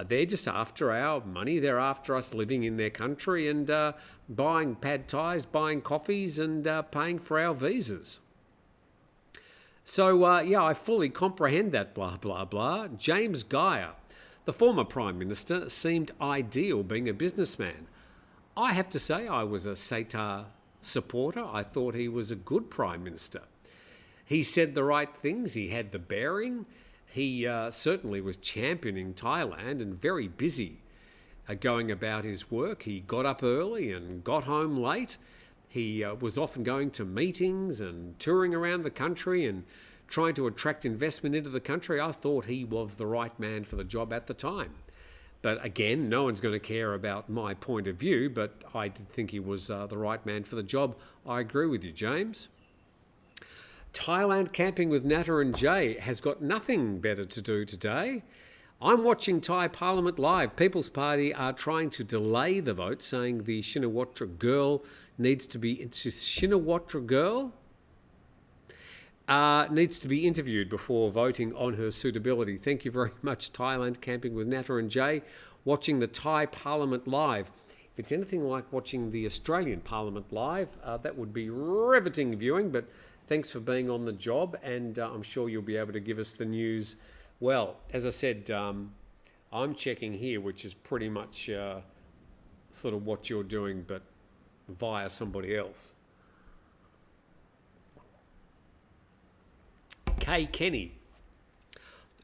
They're just after our money. They're after us living in their country and buying pad thais, buying coffees and paying for our visas. So, yeah, I fully comprehend that blah, blah, blah. James Geyer, the former Prime Minister, seemed ideal being a businessman. I have to say I was a Seta supporter. I thought he was a good Prime Minister. He said the right things. He had the bearing. He certainly was championing Thailand and very busy going about his work. He got up early and got home late. He was often going to meetings and touring around the country and trying to attract investment into the country. I thought he was the right man for the job at the time. But again, no one's going to care about my point of view, but I did think he was the right man for the job. I agree with you, James. Thailand camping with Natta and Jay has got nothing better to do today. I'm watching Thai Parliament live. People's Party are trying to delay the vote, saying the Shinawatra girl needs to be... It's Shinawatra girl? needs to be interviewed before voting on her suitability. Thank you very much, Thailand Camping with Natta and Jay, watching the Thai Parliament live. If it's anything like watching the Australian Parliament live, that would be riveting viewing, but thanks for being on the job, and I'm sure you'll be able to give us the news. Well, as I said, I'm checking here, which is pretty much sort of what you're doing, but via somebody else. Kay Kenny.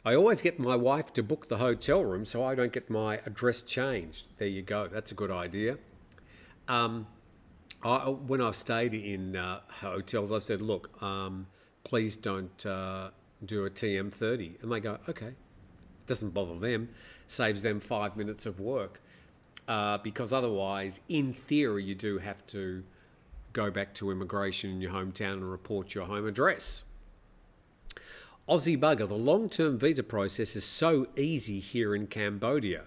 I always get my wife to book the hotel room so I don't get my address changed. There you go. That's a good idea. When I've stayed in hotels, I've said, look, please don't do a TM30. And they go, okay. It doesn't bother them. Saves them 5 minutes of work. Because otherwise, in theory, you do have to go back to immigration in your hometown and report your home address. Aussie Bugger, the long-term visa process is so easy here in Cambodia.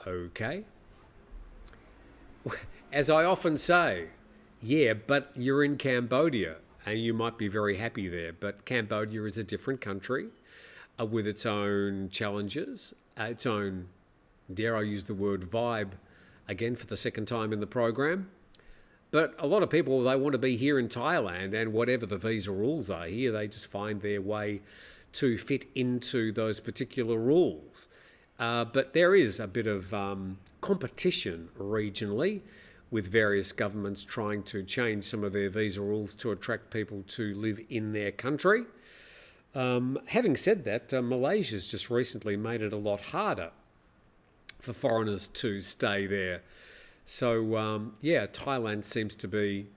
Okay. As I often say, yeah, but you're in Cambodia and you might be very happy there, but Cambodia is a different country with its own challenges, its own, dare I use the word vibe, again for the second time in the program. But a lot of people, they want to be here in Thailand, and whatever the visa rules are here, they just find their way to fit into those particular rules. But there is a bit of competition regionally with various governments trying to change some of their visa rules to attract people to live in their country. Having said that, Malaysia's just recently made it a lot harder for foreigners to stay there. So, yeah, Thailand seems to be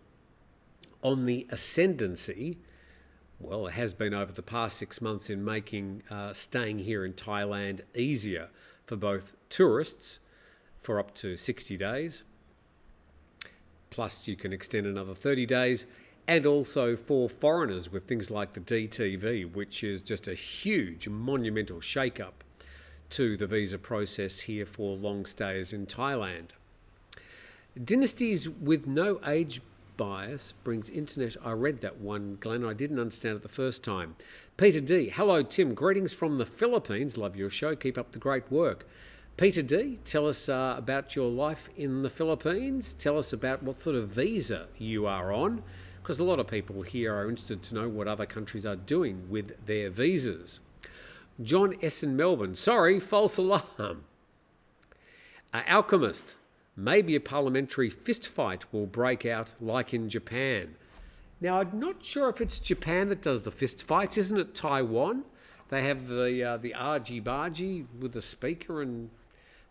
on the ascendancy. Well, it has been over the past 6 months in making staying here in Thailand easier for both tourists for up to 60 days. Plus, you can extend another 30 days. And also for foreigners with things like the DTV, which is just a huge, monumental shake-up to the visa process here for long stayers in Thailand. Dynasties with no age bias brings internet. I read that one, Glenn. I didn't understand it the first time. Peter D. Hello, Tim. Greetings from the Philippines. Love your show. Keep up the great work. Peter D., tell us about your life in the Philippines. Tell us about what sort of visa you are on, because a lot of people here are interested to know what other countries are doing with their visas. John S. in Melbourne. Sorry, false alarm. Alchemist. Maybe a parliamentary fistfight will break out like in Japan. Now, I'm not sure if it's Japan that does the fistfights. Isn't it Taiwan? They have the argy-bargy with the speaker and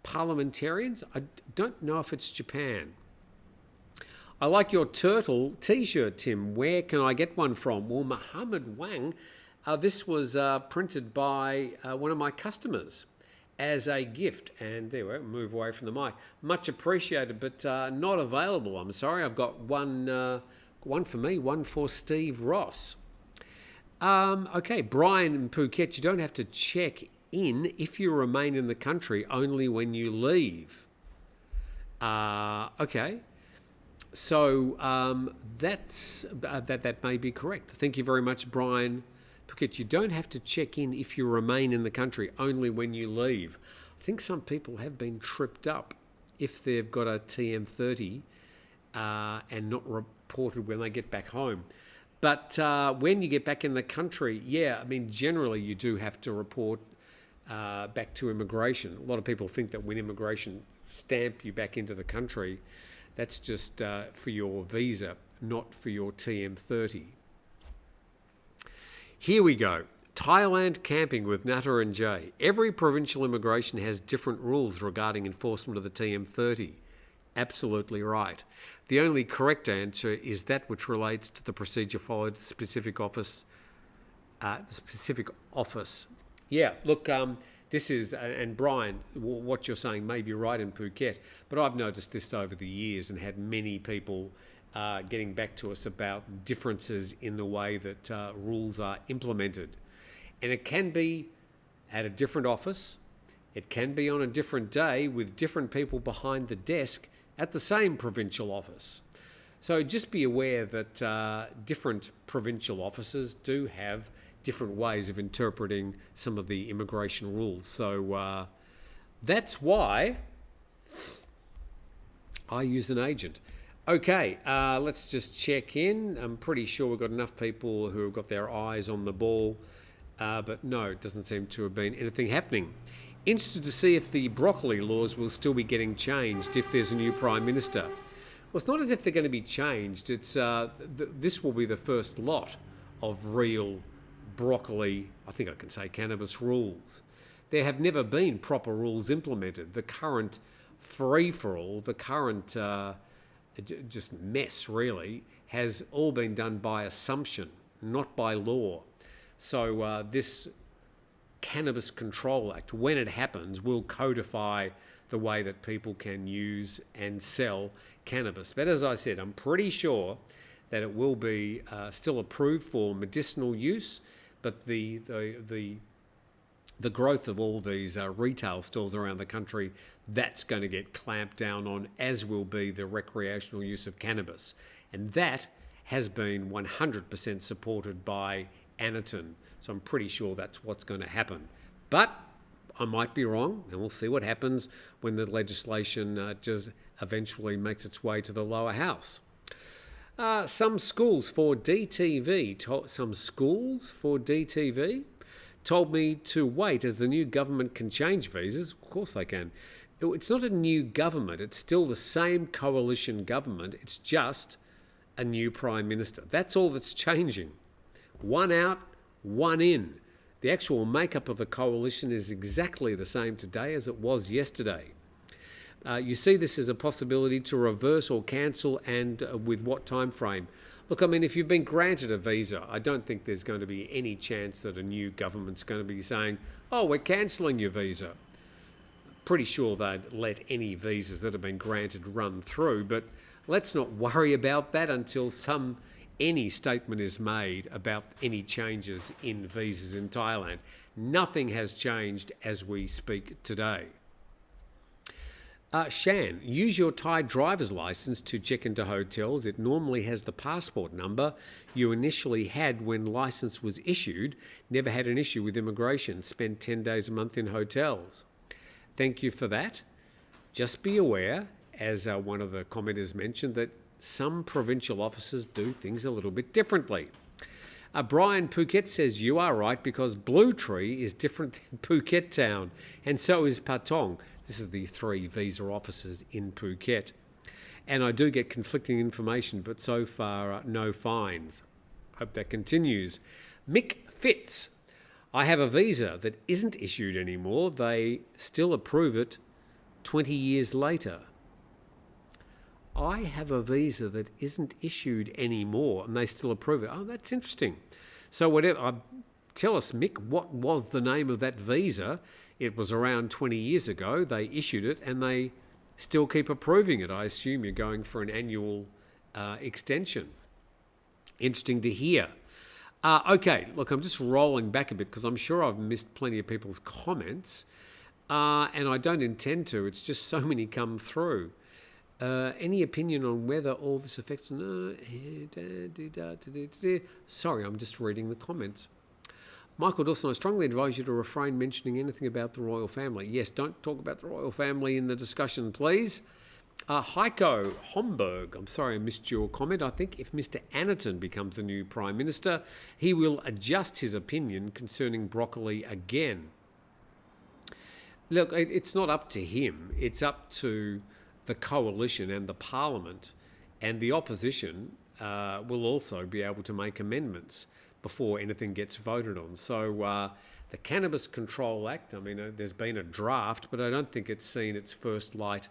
parliamentarians. I don't know if it's Japan. I like your turtle T-shirt, Tim. Where can I get one from? Well, Mohammed Wang, this was printed by one of my customers as a gift, and there we go, move away from the mic. Much appreciated, but not available, I'm sorry. I've got one for me, one for Steve Ross. Okay, Brian in Phuket, you don't have to check in if you remain in the country, only when you leave. Okay, so that may be correct. Thank you very much, Brian. You don't have to check in if you remain in the country, only when you leave. I think some people have been tripped up if they've got a TM30 and not reported when they get back home. But when you get back in the country, yeah, I mean, generally you do have to report back to immigration. A lot of people think that when immigration stamp you back into the country, that's just for your visa, not for your TM30. Here we go. Thailand camping with Natta and Jay. Every provincial immigration has different rules regarding enforcement of the TM30. Absolutely right. The only correct answer is that which relates to the procedure followed at the specific office. Yeah, look, this is, and Brian, what you're saying may be right in Phuket, but I've noticed this over the years and had many people getting back to us about differences in the way that rules are implemented. And it can be at a different office, it can be on a different day with different people behind the desk at the same provincial office. So just be aware that different provincial officers do have different ways of interpreting some of the immigration rules. So that's why I use an agent. Okay, let's just check in. I'm pretty sure we've got enough people who have got their eyes on the ball, but no, it doesn't seem to have been anything happening. Interested to see if the broccoli laws will still be getting changed if there's a new Prime Minister. Well, it's not as if they're going to be changed. It's this will be the first lot of real broccoli, I think I can say cannabis rules. There have never been proper rules implemented. The current free-for-all, the current just mess really, has all been done by assumption, not by law. So this Cannabis Control Act, when it happens, will codify the way that people can use and sell cannabis. But as I said, I'm pretty sure that it will be still approved for medicinal use, but the growth of all these retail stores around the country, that's going to get clamped down on, as will be the recreational use of cannabis. And that has been 100% supported by Anaton. So I'm pretty sure that's what's going to happen. But I might be wrong, and we'll see what happens when the legislation just eventually makes its way to the lower house. Some schools for DTV told me to wait as the new government can change visas. Of course they can. It's not a new government. It's still the same coalition government. It's just a new Prime Minister. That's all that's changing. One out, one in. The actual makeup of the coalition is exactly the same today as it was yesterday. You see this as a possibility to reverse or cancel, and with what time frame? Look, I mean, if you've been granted a visa, I don't think there's going to be any chance that a new government's going to be saying, oh, we're cancelling your visa. Pretty sure they'd let any visas that have been granted run through, but let's not worry about that until any statement is made about any changes in visas in Thailand. Nothing has changed as we speak today. Shan, use your Thai driver's license to check into hotels. It normally has the passport number you initially had when license was issued. Never had an issue with immigration. Spent 10 days a month in hotels. Thank you for that. Just be aware, as one of the commenters mentioned, that some provincial officers do things a little bit differently. Brian Phuket says you are right, because Blue Tree is different than Phuket Town, and so is Patong. This is the 3 visa officers in Phuket. And I do get conflicting information, but so far no fines. Hope that continues. Mick Fitz, I have a visa that isn't issued anymore. They still approve it 20 years later. I have a visa that isn't issued anymore and they still approve it. Oh, that's interesting. So tell us, Mick, what was the name of that visa? It was around 20 years ago. They issued it and they still keep approving it. I assume you're going for an annual extension. Interesting to hear. Okay, look, I'm just rolling back a bit because I'm sure I've missed plenty of people's comments. And I don't intend to. It's just so many come through. Any opinion on whether all this affects... Sorry, I'm just reading the comments. Michael Dawson, I strongly advise you to refrain mentioning anything about the royal family. Yes, don't talk about the royal family in the discussion, please. Heiko Homburg, I'm sorry I missed your comment. I think if Mr. Anaton becomes the new Prime Minister, he will adjust his opinion concerning broccoli again. Look, it's not up to him. It's up to the coalition and the Parliament, and the opposition will also be able to make amendments before anything gets voted on. So the Cannabis Control Act, I mean, there's been a draft, but I don't think it's seen its first light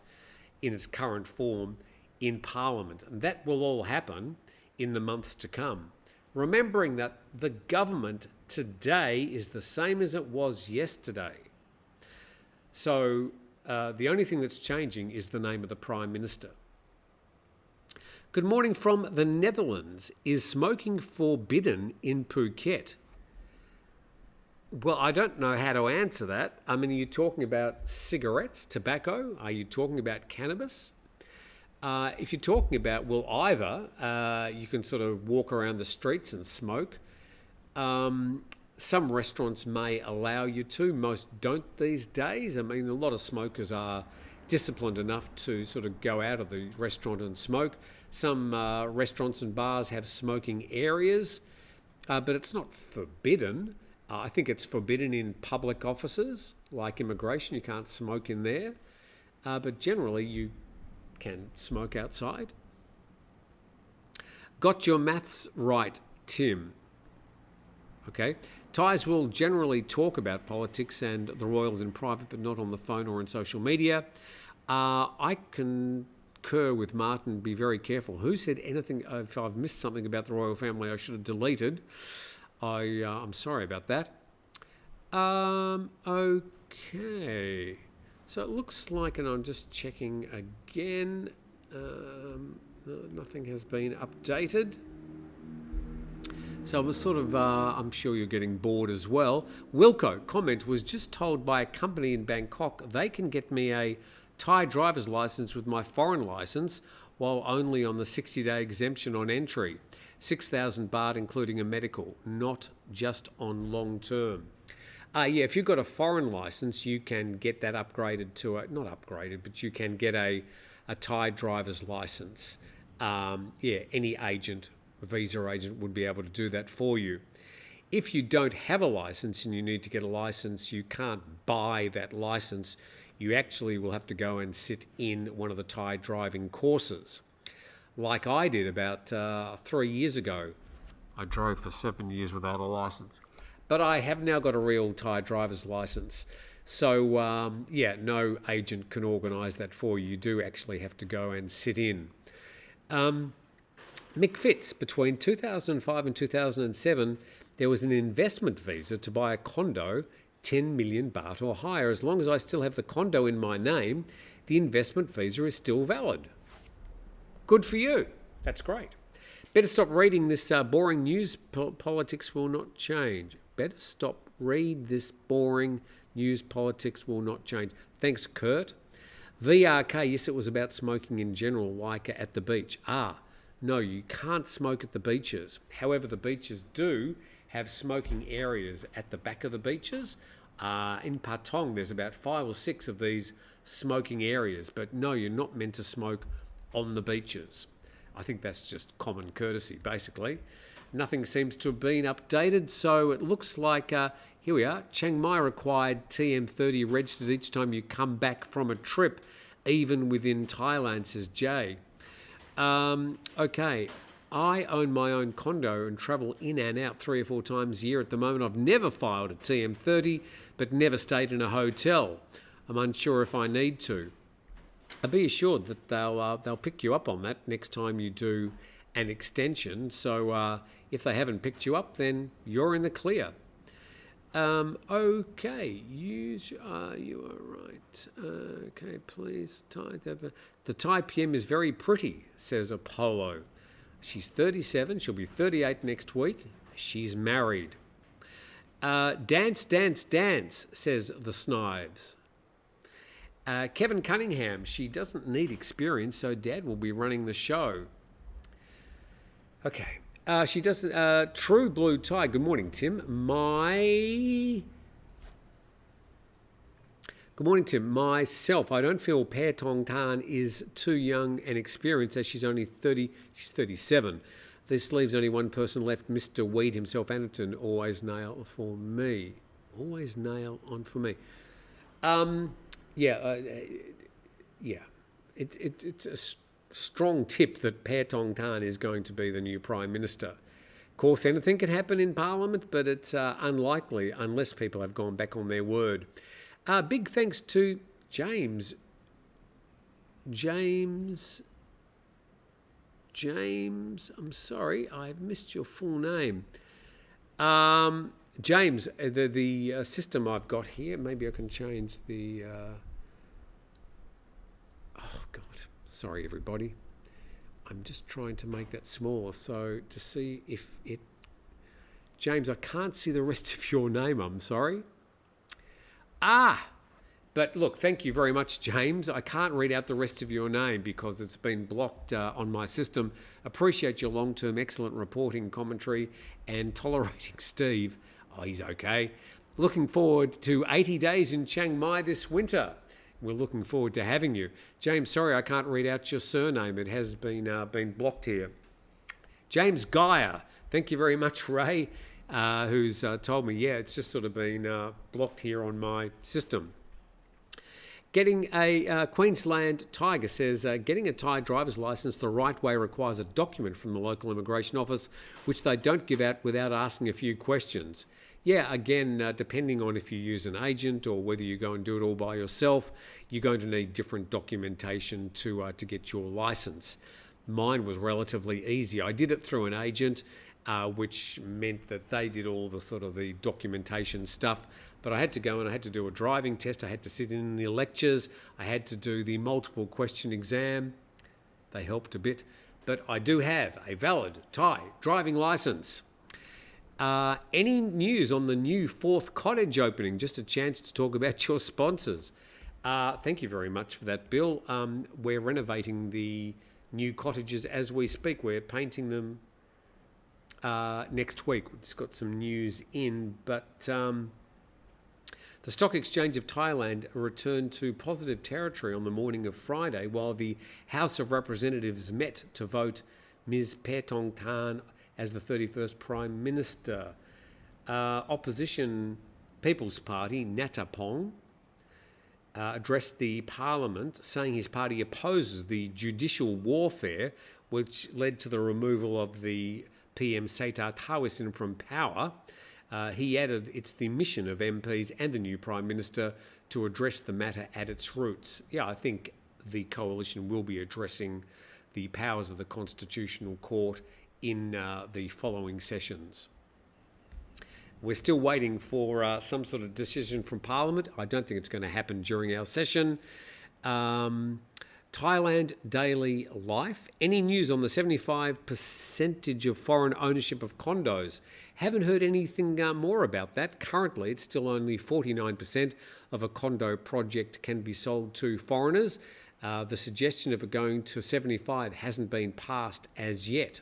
in its current form in Parliament. And that will all happen in the months to come. Remembering that the government today is the same as it was yesterday. So the only thing that's changing is the name of the Prime Minister. Good morning from the Netherlands. Is smoking forbidden in Phuket? Well, I don't know how to answer that. I mean, are you talking about cigarettes, tobacco? Are you talking about cannabis? If you're talking about, well, either you can sort of walk around the streets and smoke. Some restaurants may allow you to, most don't these days. I mean, a lot of smokers are disciplined enough to sort of go out of the restaurant and smoke. Some restaurants and bars have smoking areas, but it's not forbidden. I think it's forbidden in public offices, like immigration. You can't smoke in there. But generally, you can smoke outside. Got your maths right, Tim. Okay. Thais will generally talk about politics and the royals in private, but not on the phone or in social media. I concur with Martin, be very careful. Who said anything? If I've missed something about the royal family, I should have deleted. I'm sorry about that. Okay. So it looks like, and I'm just checking again, nothing has been updated. So I was sort of, I'm sure you're getting bored as well. Wilco, comment, was just told by a company in Bangkok they can get me a Thai driver's license with my foreign license while only on the 60-day exemption on entry. 6,000 baht including a medical, not just on long term. If you've got a foreign license, you can get that upgraded to not upgraded, but you can get a Thai driver's license. Any agent, visa agent would be able to do that for you. If you don't have a license and you need to get a license, you can't buy that license. You actually will have to go and sit in one of the Thai driving courses. Like I did about 3 years ago. I drove for 7 years without a license. But I have now got a real Thai driver's license. So, no agent can organise that for you. You do actually have to go and sit in. Mick Fitz, between 2005 and 2007, there was an investment visa to buy a condo, 10 million baht or higher. As long as I still have the condo in my name, the investment visa is still valid. Good for you. That's great. Better stop reading this boring news. Politics will not change. Better stop read this boring news. Politics will not change. Thanks, Kurt. VRK, yes, it was about smoking in general, like at the beach. No, you can't smoke at the beaches. However, the beaches do have smoking areas at the back of the beaches. In Patong, there's about 5 or 6 of these smoking areas. But no, you're not meant to smoke on the beaches. I think that's just common courtesy, basically. Nothing seems to have been updated, so it looks like, here we are, Chiang Mai required TM30 registered each time you come back from a trip, even within Thailand, says Jay. Okay, I own my own condo and travel in and out 3 or 4 times a year at the moment. I've never filed a TM30, but never stayed in a hotel. I'm unsure if I need to. Be assured that they'll pick you up on that next time you do an extension. So if they haven't picked you up, then you're in the clear. Okay, you are right. Okay, please. The Thai PM is very pretty, says Apollo. She's 37. She'll be 38 next week. She's married. Dance, dance, dance, says the Snives. Kevin Cunningham, she doesn't need experience, so Dad will be running the show. Okay. She doesn't. True Blue Tie. Good morning, Tim. Good morning, Tim. Myself, I don't feel Paetongtarn is too young and experienced, as she's only 30. She's 37. This leaves only one person left, Mr. Weed himself, Anderton. Always nail for me. Always nail on for me. It's a strong tip that Paetongtarn is going to be the new Prime Minister. Of course, anything can happen in Parliament, but it's unlikely unless people have gone back on their word. Big thanks to James. I'm sorry, I've missed your full name. James, the system I've got here, maybe I can change the... oh, God. Sorry, everybody. I'm just trying to make that smaller so to see if it... James, I can't see the rest of your name, I'm sorry. But look, thank you very much, James. I can't read out the rest of your name because it's been blocked on my system. Appreciate your long-term excellent reporting, commentary, and tolerating Steve. Oh, he's okay. Looking forward to 80 days in Chiang Mai this winter. We're looking forward to having you. James, sorry I can't read out your surname. It has been blocked here. James Geyer. Thank you very much, Ray, who's told me, yeah, it's just sort of been blocked here on my system. Getting a Queensland Tiger says, getting a Thai driver's licence the right way requires a document from the local immigration office, which they don't give out without asking a few questions. Yeah, again, depending on if you use an agent or whether you go and do it all by yourself, you're going to need different documentation to get your licence. Mine was relatively easy. I did it through an agent, which meant that they did all the sort of the documentation stuff. But I had to go and I had to do a driving test. I had to sit in the lectures. I had to do the multiple question exam. They helped a bit. But I do have a valid Thai driving licence. Any news on the new 4th Cottage opening? Just a chance to talk about your sponsors. Thank you very much for that, Bill. We're renovating the new cottages as we speak. We're painting them next week. We've just got some news in, but the Stock Exchange of Thailand returned to positive territory on the morning of Friday, while the House of Representatives met to vote Ms. Paetongtarn as the 31st Prime Minister. Opposition People's Party, Natapong, addressed the Parliament, saying his party opposes the judicial warfare which led to the removal of the PM Seta Tawisin from power. He added it's the mission of MPs and the new Prime Minister to address the matter at its roots. Yeah, I think the coalition will be addressing the powers of the Constitutional Court in the following sessions. We're still waiting for some sort of decision from Parliament. I don't think it's going to happen during our session. Thailand Daily Life. Any news on the 75% of foreign ownership of condos? Haven't heard anything more about that. Currently, it's still only 49% of a condo project can be sold to foreigners. The suggestion of it going to 75 hasn't been passed as yet.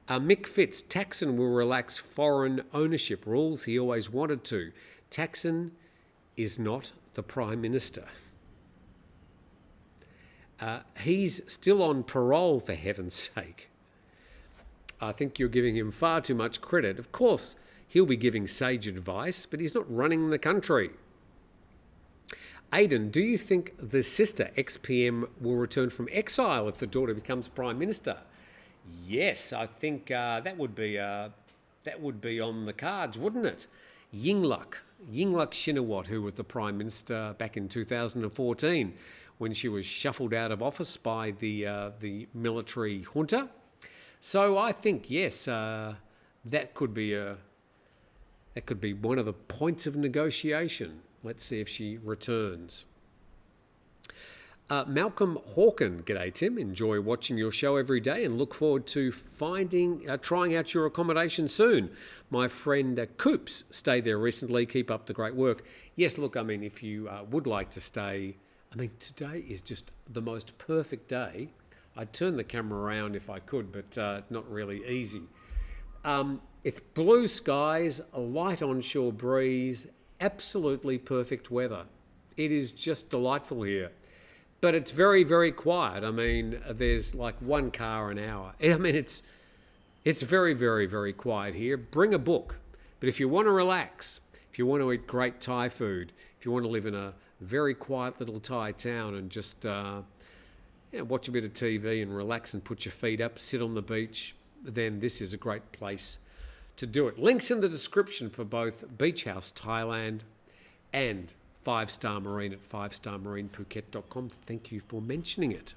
Mick Fitz, Thaksin will relax foreign ownership rules. He always wanted to. Thaksin is not the Prime Minister. He's still on parole, for heaven's sake. I think you're giving him far too much credit. Of course, he'll be giving sage advice, but he's not running the country. Aidan, do you think the sister ex-PM will return from exile if the daughter becomes Prime Minister? Yes, I think that would be on the cards, wouldn't it? Yingluck Shinawatra, who was the Prime Minister back in 2014, when she was shuffled out of office by the military junta. So I think yes, that could be one of the points of negotiation. Let's see if she returns. Malcolm Hawken, g'day Tim, enjoy watching your show every day and look forward to trying out your accommodation soon. My friend Coops stayed there recently, keep up the great work. Yes, look, I mean, if you would like to stay, I mean, today is just the most perfect day. I'd turn the camera around if I could, but not really easy. It's blue skies, a light onshore breeze, absolutely perfect weather. It is just delightful here. But it's very, very quiet. I mean, there's like one car an hour. I mean, it's very, very, very quiet here. Bring a book. But if you want to relax, if you want to eat great Thai food, if you want to live in a very quiet little Thai town and just watch a bit of TV and relax and put your feet up, sit on the beach, then this is a great place to do it. Links in the description for both Beach House Thailand and 5-Star Marine at 5starmarinephuket.com. Thank you for mentioning it.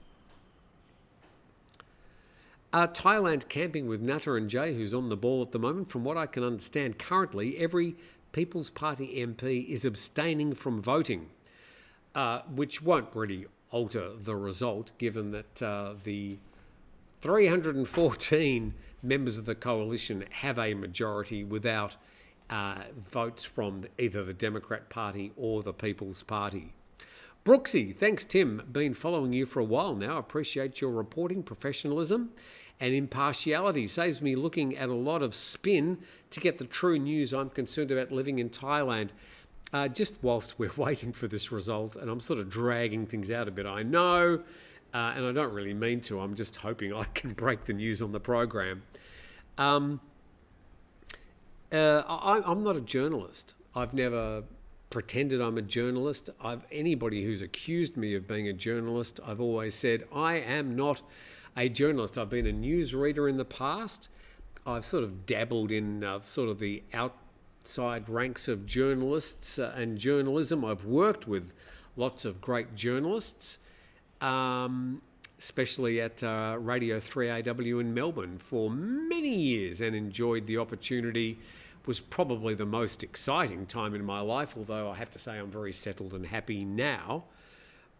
Thailand camping with Natta and Jay, who's on the ball at the moment. From what I can understand, currently every People's Party MP is abstaining from voting, which won't really alter the result, given that the 314 members of the coalition have a majority without votes from either the Democrat Party or the People's Party. Brooksy, thanks Tim. Been following you for a while now. Appreciate your reporting, professionalism and impartiality. Saves me looking at a lot of spin to get the true news. I'm concerned about living in Thailand. Just whilst we're waiting for this result, and I'm sort of dragging things out a bit, I know, and I don't really mean to. I'm just hoping I can break the news on the program. I'm not a journalist. I've never pretended I'm a journalist. Anybody who's accused me of being a journalist, I've always said I am not a journalist. I've been a newsreader in the past. I've sort of dabbled in sort of the outside ranks of journalists and journalism. I've worked with lots of great journalists, especially at Radio 3AW in Melbourne for many years, and enjoyed the opportunity. Was probably the most exciting time in my life, although I have to say I'm very settled and happy now.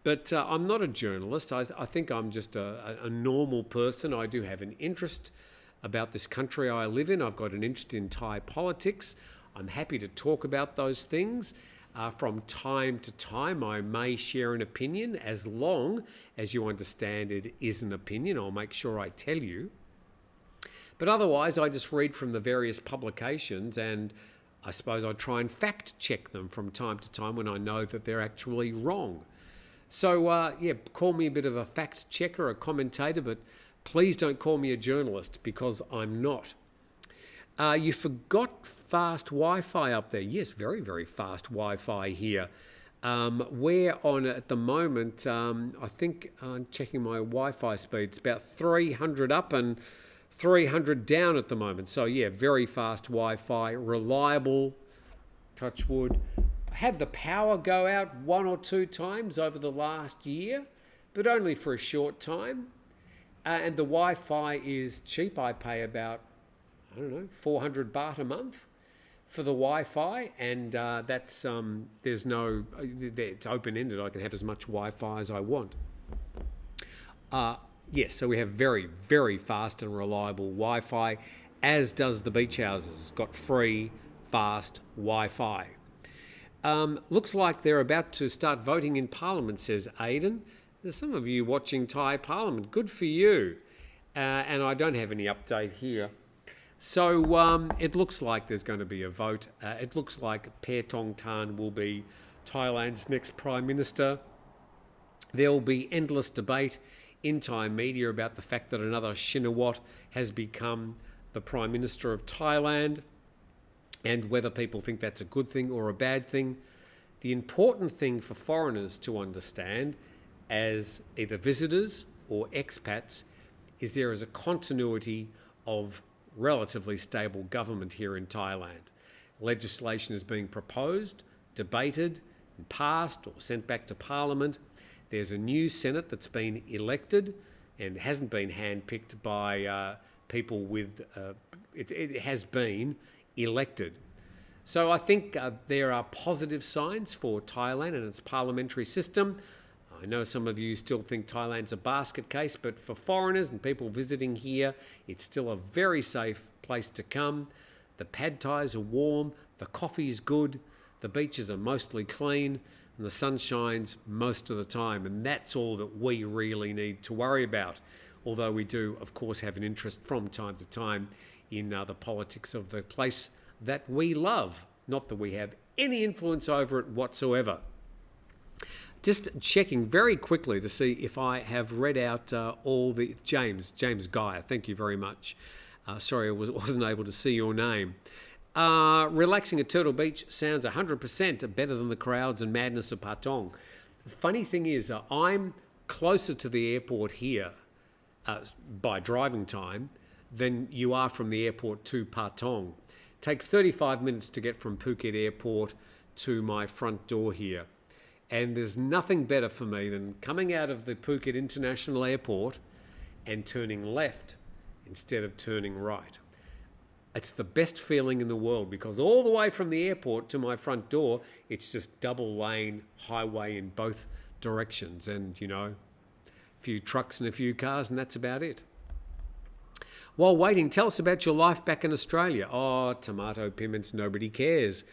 But I'm not a journalist. I think I'm just a normal person. I do have an interest about this country I live in. I've got an interest in Thai politics. I'm happy to talk about those things. From time to time, I may share an opinion as long as you understand it is an opinion. I'll make sure I tell you. But otherwise, I just read from the various publications, and I suppose I try and fact check them from time to time when I know that they're actually wrong. So, call me a bit of a fact checker, a commentator, but please don't call me a journalist, because I'm not. You forgot fast Wi-Fi up there. Yes, very, very fast Wi-Fi here. We're on at the moment, I think I'm checking my Wi-Fi speed. It's about 300 up and 300 down at the moment. So yeah, very fast Wi-Fi, reliable, touch wood. I had the power go out 1 or 2 times over the last year, but only for a short time. And the Wi-Fi is cheap. I pay about, 400 baht a month for the Wi-Fi, and that's it's open-ended. I can have as much Wi-Fi as I want. Yes, so we have very, very fast and reliable Wi-Fi, as does the beach houses. Got free, fast Wi-Fi. Looks like they're about to start voting in Parliament, says Aidan. There's some of you watching Thai Parliament. Good for you. And I don't have any update here. So it looks like there's going to be a vote. It looks like Paetongtarn will be Thailand's next Prime Minister. There will be endless debate in Thai media about the fact that another Shinawatra has become the Prime Minister of Thailand, and whether people think that's a good thing or a bad thing. The important thing for foreigners to understand, as either visitors or expats, is there is a continuity of relatively stable government here in Thailand. Legislation is being proposed, debated, and passed or sent back to Parliament. There's a new Senate that's been elected and hasn't been handpicked by people with... It has been elected. So I think there are positive signs for Thailand and its parliamentary system. I know some of you still think Thailand's a basket case, but for foreigners and people visiting here, it's still a very safe place to come. The pad thais are warm, the coffee's good, the beaches are mostly clean, and the sun shines most of the time, and that's all that we really need to worry about. Although we do, of course, have an interest from time to time in the politics of the place that we love. Not that we have any influence over it whatsoever. Just checking very quickly to see if I have read out all the... James Geyer, thank you very much. Sorry I wasn't able to see your name. Relaxing at Turtle Beach sounds 100% better than the crowds and madness of Patong. The funny thing is, I'm closer to the airport here by driving time than you are from the airport to Patong. It takes 35 minutes to get from Phuket Airport to my front door here. And there's nothing better for me than coming out of the Phuket International Airport and turning left instead of turning right. It's the best feeling in the world, because all the way from the airport to my front door, it's just double lane highway in both directions, and a few trucks and a few cars, and that's about it. While waiting, tell us about your life back in Australia. Oh, tomato piments, nobody cares.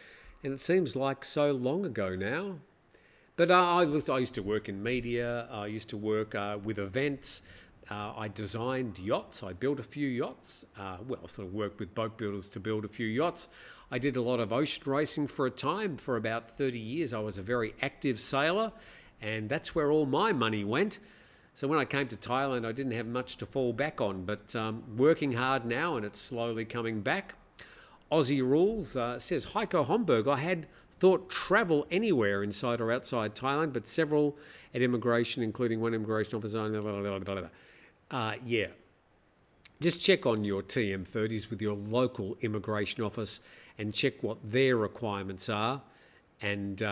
And it seems like so long ago now. But I used to work in media. I used to work with events. I designed yachts. I built a few yachts. I sort of worked with boat builders to build a few yachts. I did a lot of ocean racing for a time. For about 30 years, I was a very active sailor, and that's where all my money went. So when I came to Thailand, I didn't have much to fall back on, but working hard now, and it's slowly coming back. Aussie Rules says, Heiko Homburg, I had thought travel anywhere inside or outside Thailand, but several at immigration, including one immigration officer. Yeah. Just check on your TM30s with your local immigration office and check what their requirements are. And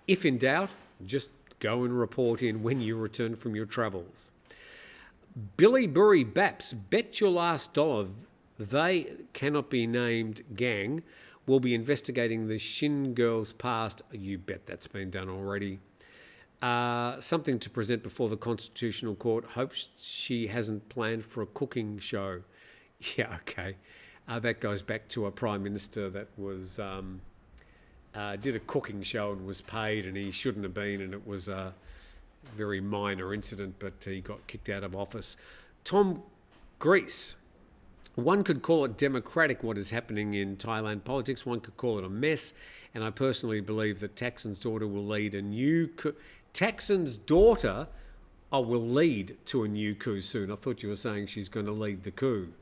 if in doubt, just go and report in when you return from your travels. Billy Burry Baps, bet your last dollar they cannot be named gang will be investigating the Shin girls' past. You bet that's been done already. Something to present before the Constitutional Court. Hope she hasn't planned for a cooking show. Yeah, okay. That goes back to a Prime Minister that was did a cooking show and was paid, and he shouldn't have been, and it was a very minor incident, but he got kicked out of office. Tom Grease. One could call it democratic, what is happening in Thailand politics. One could call it a mess. And I personally believe that Thaksin's daughter will lead a new coup. Thaksin's daughter will lead to a new coup soon. I thought you were saying she's going to lead the coup.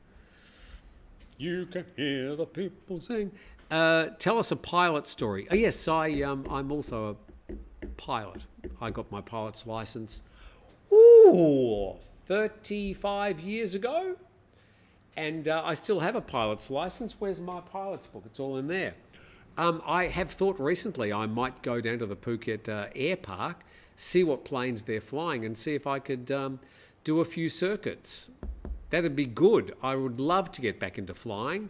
You can hear the people sing. Tell us a pilot story. Oh, yes, I'm also a pilot. I got my pilot's license 35 years ago. And I still have a pilot's license. Where's my pilot's book? It's all in there. I have thought recently I might go down to the Phuket air park, see what planes they're flying, and see if I could do a few circuits. That'd be good. I would love to get back into flying.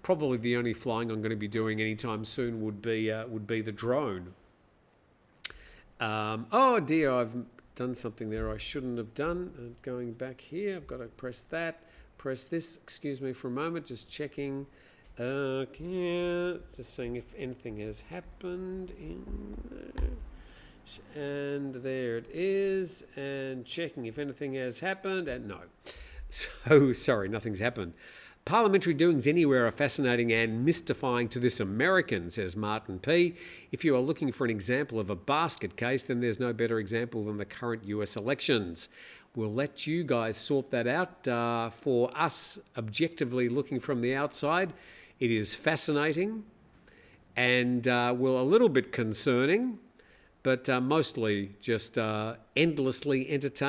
Probably the only flying I'm going to be doing anytime soon would be the drone. Oh dear, I've done something there I shouldn't have done. Going back here, I've got to press that. Press this, excuse me for a moment, just checking, just saying if anything has happened and there it is, and checking if anything has happened, and no. So, sorry, nothing's happened. Parliamentary doings anywhere are fascinating and mystifying to this American, says Martin P. If you are looking for an example of a basket case, then there's no better example than the current US elections. We'll let you guys sort that out. For us, objectively looking from the outside, it is fascinating and a little bit concerning, but mostly just endlessly entertaining.